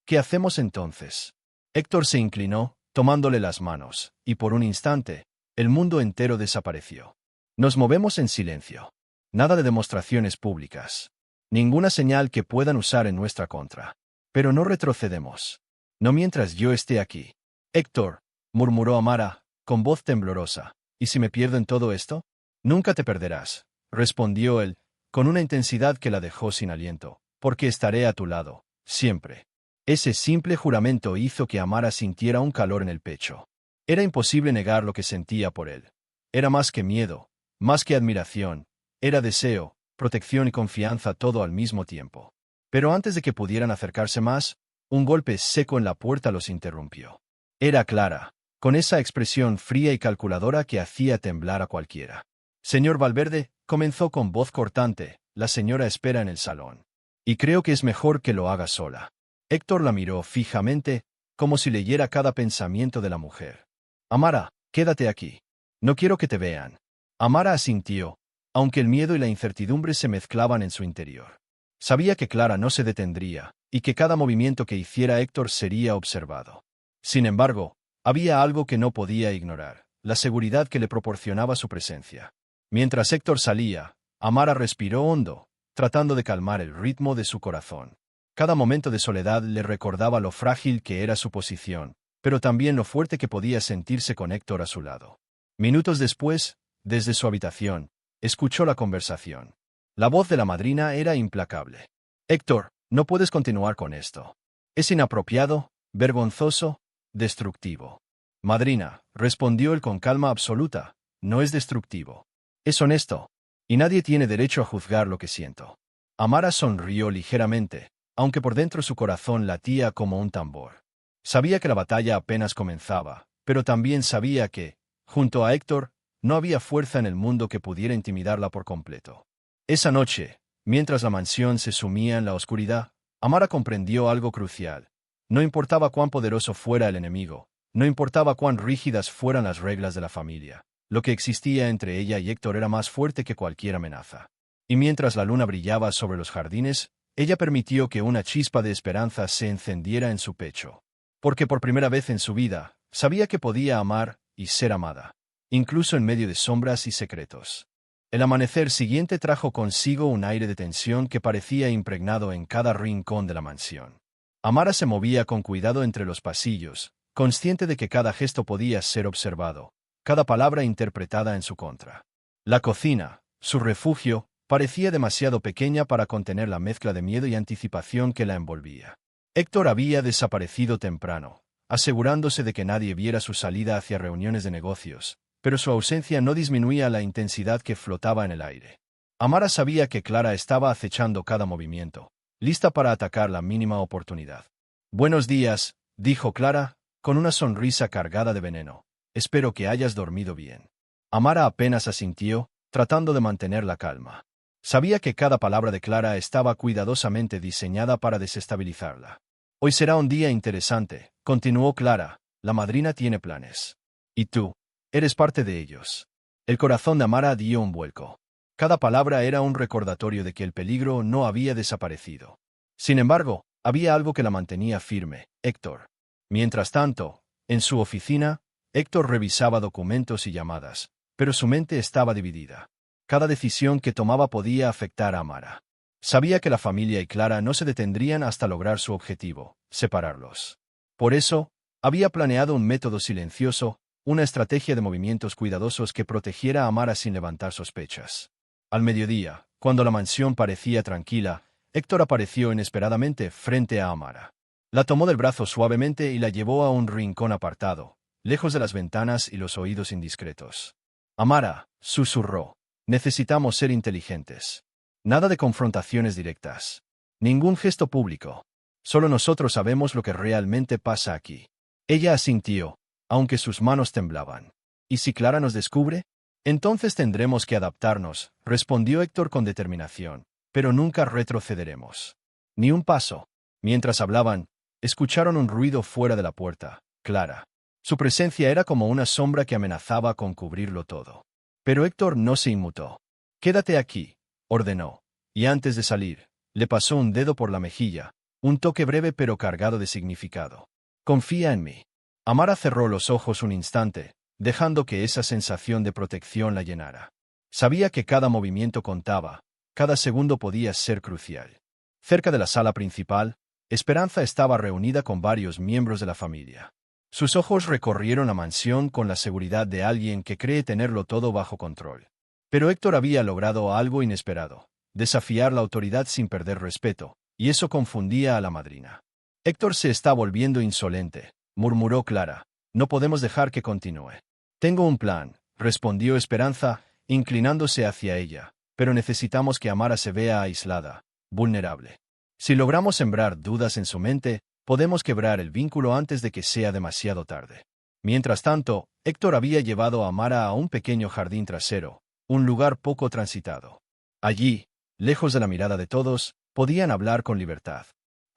¿Qué hacemos entonces? Héctor se inclinó, tomándole las manos, y por un instante, el mundo entero desapareció. Nos movemos en silencio. Nada de demostraciones públicas. Ninguna señal que puedan usar en nuestra contra. Pero no retrocedemos. No mientras yo esté aquí. Héctor, murmuró Amara, con voz temblorosa, ¿y si me pierdo en todo esto? Nunca te perderás, respondió él, con una intensidad que la dejó sin aliento, porque estaré a tu lado, siempre. Ese simple juramento hizo que Amara sintiera un calor en el pecho. Era imposible negar lo que sentía por él. Era más que miedo, más que admiración, era deseo, protección y confianza todo al mismo tiempo. Pero antes de que pudieran acercarse más, un golpe seco en la puerta los interrumpió. Era Clara, con esa expresión fría y calculadora que hacía temblar a cualquiera. Señor Valverde, comenzó con voz cortante, la señora espera en el salón. Y creo que es mejor que lo haga sola. Héctor la miró fijamente, como si leyera cada pensamiento de la mujer. Amara, quédate aquí. No quiero que te vean. Amara asintió, aunque el miedo y la incertidumbre se mezclaban en su interior. Sabía que Clara no se detendría, y que cada movimiento que hiciera Héctor sería observado. Sin embargo, había algo que no podía ignorar, la seguridad que le proporcionaba su presencia. Mientras Héctor salía, Amara respiró hondo, tratando de calmar el ritmo de su corazón. Cada momento de soledad le recordaba lo frágil que era su posición, pero también lo fuerte que podía sentirse con Héctor a su lado. Minutos después, desde su habitación, escuchó la conversación. La voz de la madrina era implacable. Héctor, no puedes continuar con esto. Es inapropiado, vergonzoso, destructivo. Madrina, respondió él con calma absoluta, no es destructivo. Es honesto. Y nadie tiene derecho a juzgar lo que siento. Amara sonrió ligeramente, aunque por dentro su corazón latía como un tambor. Sabía que la batalla apenas comenzaba, pero también sabía que, junto a Héctor, no había fuerza en el mundo que pudiera intimidarla por completo. Esa noche, mientras la mansión se sumía en la oscuridad, Amara comprendió algo crucial. No importaba cuán poderoso fuera el enemigo, no importaba cuán rígidas fueran las reglas de la familia, lo que existía entre ella y Héctor era más fuerte que cualquier amenaza. Y mientras la luna brillaba sobre los jardines, ella permitió que una chispa de esperanza se encendiera en su pecho. Porque por primera vez en su vida, sabía que podía amar y ser amada, incluso en medio de sombras y secretos. El amanecer siguiente trajo consigo un aire de tensión que parecía impregnado en cada rincón de la mansión. Amara se movía con cuidado entre los pasillos, consciente de que cada gesto podía ser observado, cada palabra interpretada en su contra. La cocina, su refugio, parecía demasiado pequeña para contener la mezcla de miedo y anticipación que la envolvía. Héctor había desaparecido temprano, asegurándose de que nadie viera su salida hacia reuniones de negocios, pero su ausencia no disminuía la intensidad que flotaba en el aire. Amara sabía que Clara estaba acechando cada movimiento, lista para atacar la mínima oportunidad. «Buenos días», dijo Clara, con una sonrisa cargada de veneno. «Espero que hayas dormido bien». Amara apenas asintió, tratando de mantener la calma. Sabía que cada palabra de Clara estaba cuidadosamente diseñada para desestabilizarla. «Hoy será un día interesante», continuó Clara. «La madrina tiene planes. Y tú, eres parte de ellos». El corazón de Amara dio un vuelco. Cada palabra era un recordatorio de que el peligro no había desaparecido. Sin embargo, había algo que la mantenía firme, Héctor. Mientras tanto, en su oficina, Héctor revisaba documentos y llamadas, pero su mente estaba dividida. Cada decisión que tomaba podía afectar a Amara. Sabía que la familia y Clara no se detendrían hasta lograr su objetivo, separarlos. Por eso, había planeado un método silencioso, una estrategia de movimientos cuidadosos que protegiera a Amara sin levantar sospechas. Al mediodía, cuando la mansión parecía tranquila, Héctor apareció inesperadamente frente a Amara. La tomó del brazo suavemente y la llevó a un rincón apartado, lejos de las ventanas y los oídos indiscretos. «Amara», susurró, «necesitamos ser inteligentes. Nada de confrontaciones directas. Ningún gesto público. Solo nosotros sabemos lo que realmente pasa aquí». Ella asintió, aunque sus manos temblaban. «¿Y si Clara nos descubre? Entonces tendremos que adaptarnos», respondió Héctor con determinación, «pero nunca retrocederemos. Ni un paso». Mientras hablaban, escucharon un ruido fuera de la puerta. Clara. Su presencia era como una sombra que amenazaba con cubrirlo todo. Pero Héctor no se inmutó. «Quédate aquí», ordenó, y antes de salir, le pasó un dedo por la mejilla, un toque breve pero cargado de significado. «Confía en mí». Amara cerró los ojos un instante, dejando que esa sensación de protección la llenara. Sabía que cada movimiento contaba, cada segundo podía ser crucial. Cerca de la sala principal, Esperanza estaba reunida con varios miembros de la familia. Sus ojos recorrieron la mansión con la seguridad de alguien que cree tenerlo todo bajo control. Pero Héctor había logrado algo inesperado, desafiar la autoridad sin perder respeto, y eso confundía a la madrina. «Héctor se está volviendo insolente», murmuró Clara. «No podemos dejar que continúe». «Tengo un plan», respondió Esperanza, inclinándose hacia ella, «pero necesitamos que Amara se vea aislada, vulnerable. Si logramos sembrar dudas en su mente, podemos quebrar el vínculo antes de que sea demasiado tarde». Mientras tanto, Héctor había llevado a Amara a un pequeño jardín trasero, un lugar poco transitado. Allí, lejos de la mirada de todos, podían hablar con libertad.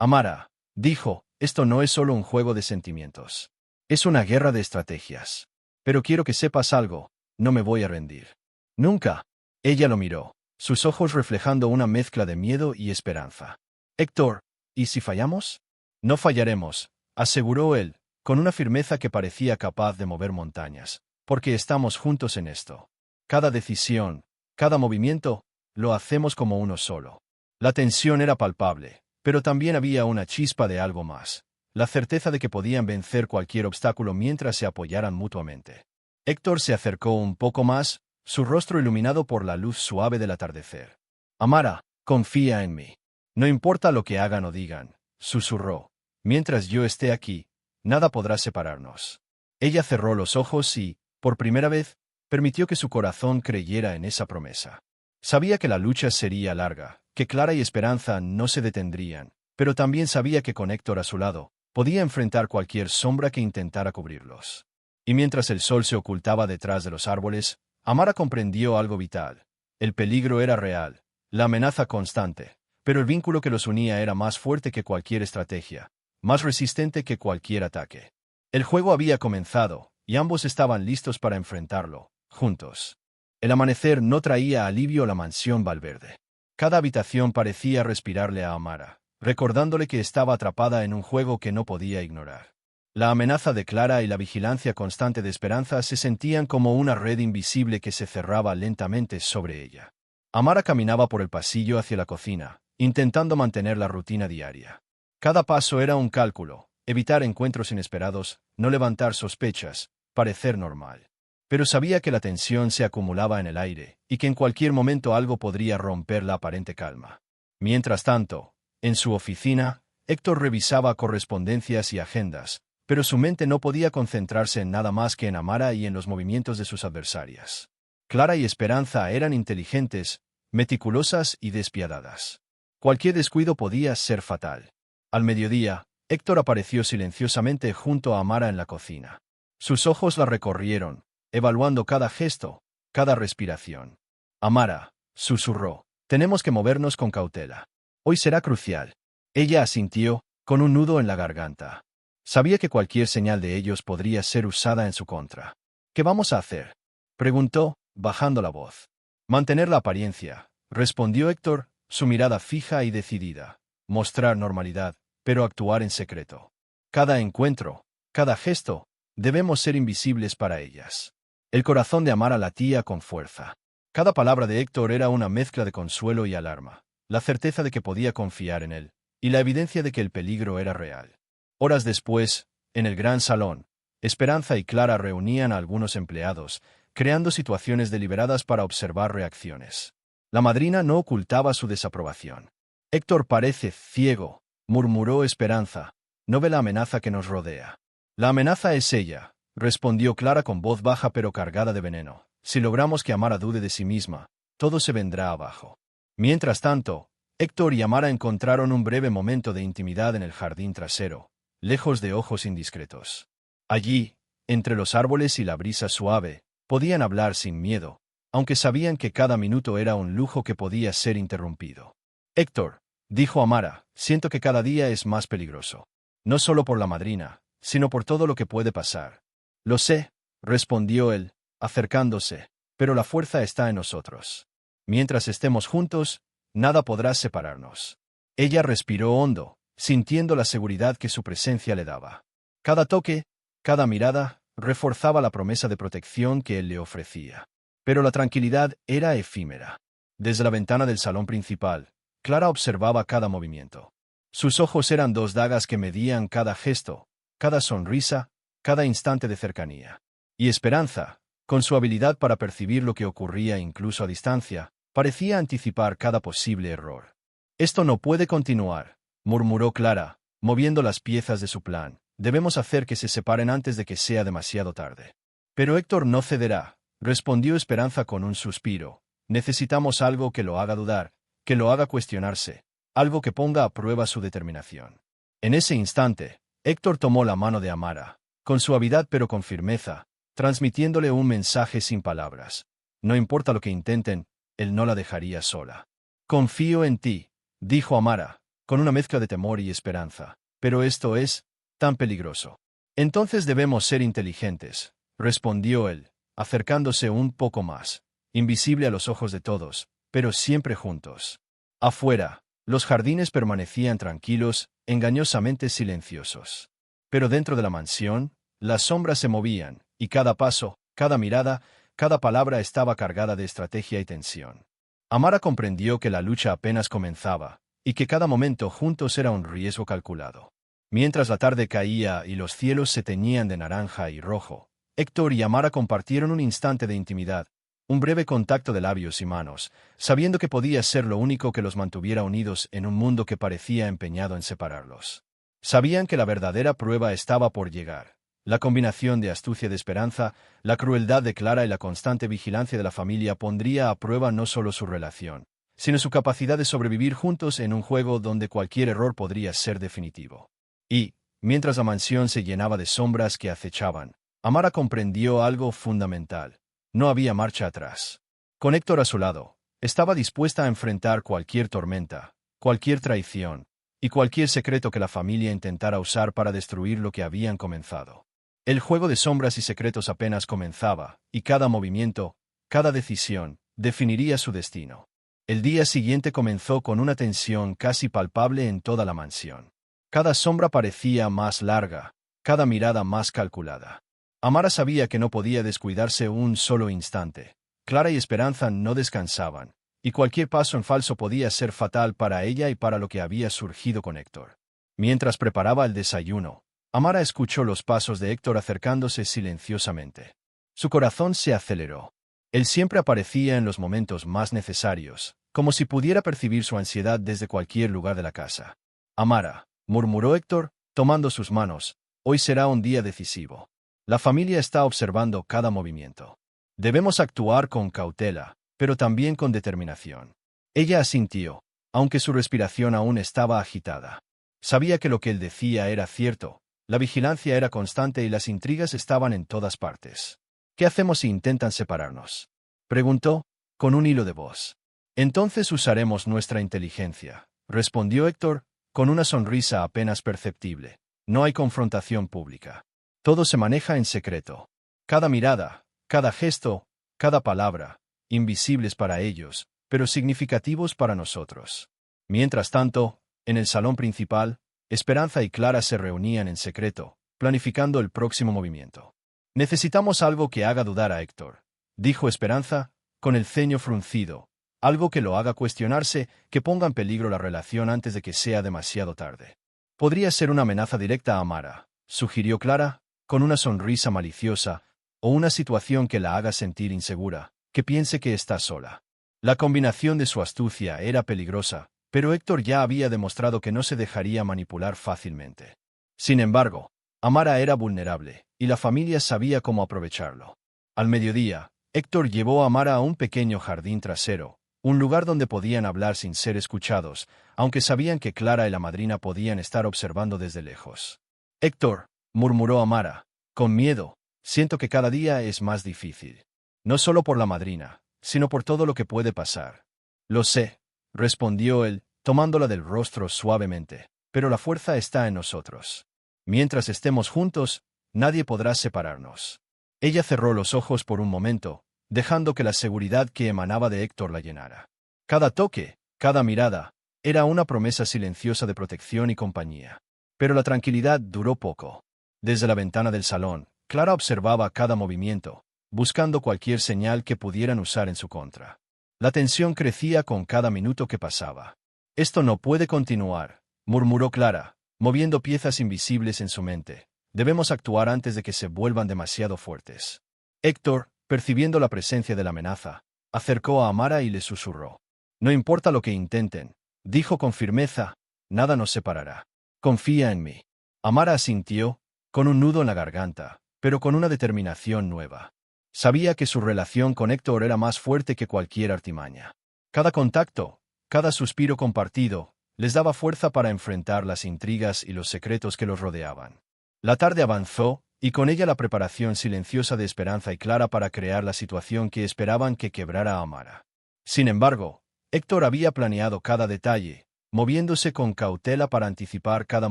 «Amara», dijo, «esto no es solo un juego de sentimientos. Es una guerra de estrategias. Pero quiero que sepas algo, no me voy a rendir. Nunca». Ella lo miró, sus ojos reflejando una mezcla de miedo y esperanza. Héctor, ¿y si fallamos? No fallaremos, aseguró él, con una firmeza que parecía capaz de mover montañas, porque estamos juntos en esto. Cada decisión, cada movimiento, lo hacemos como uno solo. La tensión era palpable, pero también había una chispa de algo más, la certeza de que podían vencer cualquier obstáculo mientras se apoyaran mutuamente. Héctor se acercó un poco más, su rostro iluminado por la luz suave del atardecer. Amara, confía en mí. No importa lo que hagan o digan, susurró. Mientras yo esté aquí, nada podrá separarnos. Ella cerró los ojos y, por primera vez, permitió que su corazón creyera en esa promesa. Sabía que la lucha sería larga, que Clara y Esperanza no se detendrían, pero también sabía que con Héctor a su lado, podía enfrentar cualquier sombra que intentara cubrirlos. Y mientras el sol se ocultaba detrás de los árboles, Amara comprendió algo vital. El peligro era real, la amenaza constante, pero el vínculo que los unía era más fuerte que cualquier estrategia, más resistente que cualquier ataque. El juego había comenzado, y ambos estaban listos para enfrentarlo, juntos. El amanecer no traía alivio a la mansión Valverde. Cada habitación parecía respirarle a Amara, recordándole que estaba atrapada en un juego que no podía ignorar. La amenaza de Clara y la vigilancia constante de Esperanza se sentían como una red invisible que se cerraba lentamente sobre ella. Amara caminaba por el pasillo hacia la cocina, intentando mantener la rutina diaria. Cada paso era un cálculo, evitar encuentros inesperados, no levantar sospechas, parecer normal. Pero sabía que la tensión se acumulaba en el aire, y que en cualquier momento algo podría romper la aparente calma. Mientras tanto, en su oficina, Héctor revisaba correspondencias y agendas, pero su mente no podía concentrarse en nada más que en Amara y en los movimientos de sus adversarias. Clara y Esperanza eran inteligentes, meticulosas y despiadadas. Cualquier descuido podía ser fatal. Al mediodía, Héctor apareció silenciosamente junto a Amara en la cocina. Sus ojos la recorrieron, evaluando cada gesto, cada respiración. Amara, susurró, tenemos que movernos con cautela. Hoy será crucial. Ella asintió, con un nudo en la garganta. Sabía que cualquier señal de ellos podría ser usada en su contra. ¿Qué vamos a hacer?, preguntó, bajando la voz. Mantener la apariencia, respondió Héctor, su mirada fija y decidida. Mostrar normalidad, pero actuar en secreto. Cada encuentro, cada gesto, debemos ser invisibles para ellas. El corazón de Amara latía con fuerza. Cada palabra de Héctor era una mezcla de consuelo y alarma, la certeza de que podía confiar en él, y la evidencia de que el peligro era real. Horas después, en el gran salón, Esperanza y Clara reunían a algunos empleados, creando situaciones deliberadas para observar reacciones. La madrina no ocultaba su desaprobación. Héctor parece ciego, murmuró Esperanza. No ve la amenaza que nos rodea. La amenaza es ella, respondió Clara con voz baja pero cargada de veneno. Si logramos que Amara dude de sí misma, todo se vendrá abajo. Mientras tanto, Héctor y Amara encontraron un breve momento de intimidad en el jardín trasero, lejos de ojos indiscretos. Allí, entre los árboles y la brisa suave, podían hablar sin miedo, aunque sabían que cada minuto era un lujo que podía ser interrumpido. Héctor, dijo Amara, siento que cada día es más peligroso. No solo por la madrina, sino por todo lo que puede pasar. Lo sé, respondió él, acercándose, pero la fuerza está en nosotros. Mientras estemos juntos, nada podrá separarnos. Ella respiró hondo, sintiendo la seguridad que su presencia le daba. Cada toque, cada mirada, reforzaba la promesa de protección que él le ofrecía. Pero la tranquilidad era efímera. Desde la ventana del salón principal, Clara observaba cada movimiento. Sus ojos eran dos dagas que medían cada gesto, cada sonrisa, cada instante de cercanía. Y Esperanza, con su habilidad para percibir lo que ocurría incluso a distancia, parecía anticipar cada posible error. Esto no puede continuar, murmuró Clara, moviendo las piezas de su plan. Debemos hacer que se separen antes de que sea demasiado tarde. Pero Héctor no cederá, respondió Esperanza con un suspiro. Necesitamos algo que lo haga dudar, que lo haga cuestionarse, algo que ponga a prueba su determinación. En ese instante, Héctor tomó la mano de Amara, con suavidad pero con firmeza, transmitiéndole un mensaje sin palabras. No importa lo que intenten, él no la dejaría sola. Confío en ti, dijo Amara, con una mezcla de temor y esperanza. Pero esto es tan peligroso. Entonces debemos ser inteligentes, respondió él, acercándose un poco más. invisible a los ojos de todos, pero siempre juntos. Afuera, los jardines permanecían tranquilos, engañosamente silenciosos. Pero dentro de la mansión, las sombras se movían, y cada paso, cada mirada, cada palabra estaba cargada de estrategia y tensión. Amara comprendió que la lucha apenas comenzaba, y que cada momento juntos era un riesgo calculado. Mientras la tarde caía y los cielos se teñían de naranja y rojo, Héctor y Amara compartieron un instante de intimidad, un breve contacto de labios y manos, sabiendo que podía ser lo único que los mantuviera unidos en un mundo que parecía empeñado en separarlos. Sabían que la verdadera prueba estaba por llegar. La combinación de astucia y de esperanza, la crueldad de Clara y la constante vigilancia de la familia pondría a prueba no solo su relación, sino su capacidad de sobrevivir juntos en un juego donde cualquier error podría ser definitivo. Y, mientras la mansión se llenaba de sombras que acechaban, Amara comprendió algo fundamental. No había marcha atrás. Con Héctor a su lado, estaba dispuesta a enfrentar cualquier tormenta, cualquier traición, y cualquier secreto que la familia intentara usar para destruir lo que habían comenzado. El juego de sombras y secretos apenas comenzaba, y cada movimiento, cada decisión, definiría su destino. El día siguiente comenzó con una tensión casi palpable en toda la mansión. Cada sombra parecía más larga, cada mirada más calculada. Amara sabía que no podía descuidarse un solo instante. Clara y Esperanza no descansaban, y cualquier paso en falso podía ser fatal para ella y para lo que había surgido con Héctor. Mientras preparaba el desayuno, Amara escuchó los pasos de Héctor acercándose silenciosamente. Su corazón se aceleró. Él siempre aparecía en los momentos más necesarios, como si pudiera percibir su ansiedad desde cualquier lugar de la casa. Amara, murmuró Héctor, tomando sus manos, hoy será un día decisivo. La familia está observando cada movimiento. Debemos actuar con cautela, pero también con determinación. Ella asintió, aunque su respiración aún estaba agitada. Sabía que lo que él decía era cierto, la vigilancia era constante y las intrigas estaban en todas partes. ¿Qué hacemos si intentan separarnos?, preguntó, con un hilo de voz. Entonces usaremos nuestra inteligencia, respondió Héctor, con una sonrisa apenas perceptible. No hay confrontación pública. Todo se maneja en secreto. Cada mirada, cada gesto, cada palabra, invisibles para ellos, pero significativos para nosotros. Mientras tanto, en el salón principal, Esperanza y Clara se reunían en secreto, planificando el próximo movimiento. Necesitamos algo que haga dudar a Héctor, dijo Esperanza, con el ceño fruncido, algo que lo haga cuestionarse, que ponga en peligro la relación antes de que sea demasiado tarde. Podría ser una amenaza directa a Amara, sugirió Clara, con una sonrisa maliciosa, o una situación que la haga sentir insegura, que piense que está sola. La combinación de su astucia era peligrosa, pero Héctor ya había demostrado que no se dejaría manipular fácilmente. Sin embargo, Amara era vulnerable, y la familia sabía cómo aprovecharlo. Al mediodía, Héctor llevó a Amara a un pequeño jardín trasero, un lugar donde podían hablar sin ser escuchados, aunque sabían que Clara y la madrina podían estar observando desde lejos. Héctor, murmuró Amara, con miedo, siento que cada día es más difícil. No solo por la madrina, sino por todo lo que puede pasar. Lo sé, respondió él, tomándola del rostro suavemente, pero la fuerza está en nosotros. Mientras estemos juntos, nadie podrá separarnos. Ella cerró los ojos por un momento, dejando que la seguridad que emanaba de Héctor la llenara. Cada toque, cada mirada, era una promesa silenciosa de protección y compañía. Pero la tranquilidad duró poco. Desde la ventana del salón, Clara observaba cada movimiento, buscando cualquier señal que pudieran usar en su contra. La tensión crecía con cada minuto que pasaba. Esto no puede continuar, murmuró Clara, moviendo piezas invisibles en su mente. Debemos actuar antes de que se vuelvan demasiado fuertes. Héctor, percibiendo la presencia de la amenaza, acercó a Amara y le susurró. No importa lo que intenten, dijo con firmeza, nada nos separará. Confía en mí. Amara asintió, con un nudo en la garganta, pero con una determinación nueva. Sabía que su relación con Héctor era más fuerte que cualquier artimaña. Cada contacto, cada suspiro compartido, les daba fuerza para enfrentar las intrigas y los secretos que los rodeaban. La tarde avanzó, y con ella la preparación silenciosa de Esperanza y Clara para crear la situación que esperaban que quebrara a Amara. Sin embargo, Héctor había planeado cada detalle, moviéndose con cautela para anticipar cada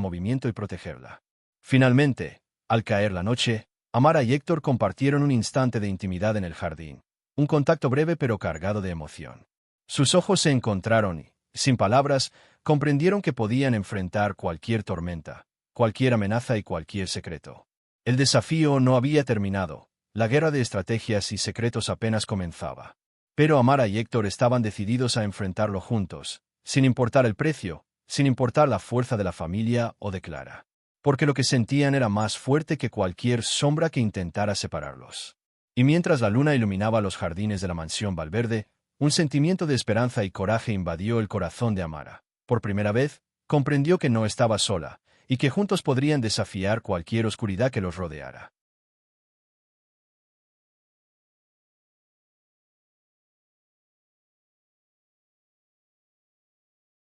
movimiento y protegerla. Finalmente, al caer la noche, Amara y Héctor compartieron un instante de intimidad en el jardín. Un contacto breve pero cargado de emoción. Sus ojos se encontraron y, sin palabras, comprendieron que podían enfrentar cualquier tormenta, cualquier amenaza y cualquier secreto. El desafío no había terminado, la guerra de estrategias y secretos apenas comenzaba. Pero Amara y Héctor estaban decididos a enfrentarlo juntos, sin importar el precio, sin importar la fuerza de la familia o de Clara. Porque lo que sentían era más fuerte que cualquier sombra que intentara separarlos. Y mientras la luna iluminaba los jardines de la mansión Valverde, un sentimiento de esperanza y coraje invadió el corazón de Amara. Por primera vez, comprendió que no estaba sola, y que juntos podrían desafiar cualquier oscuridad que los rodeara.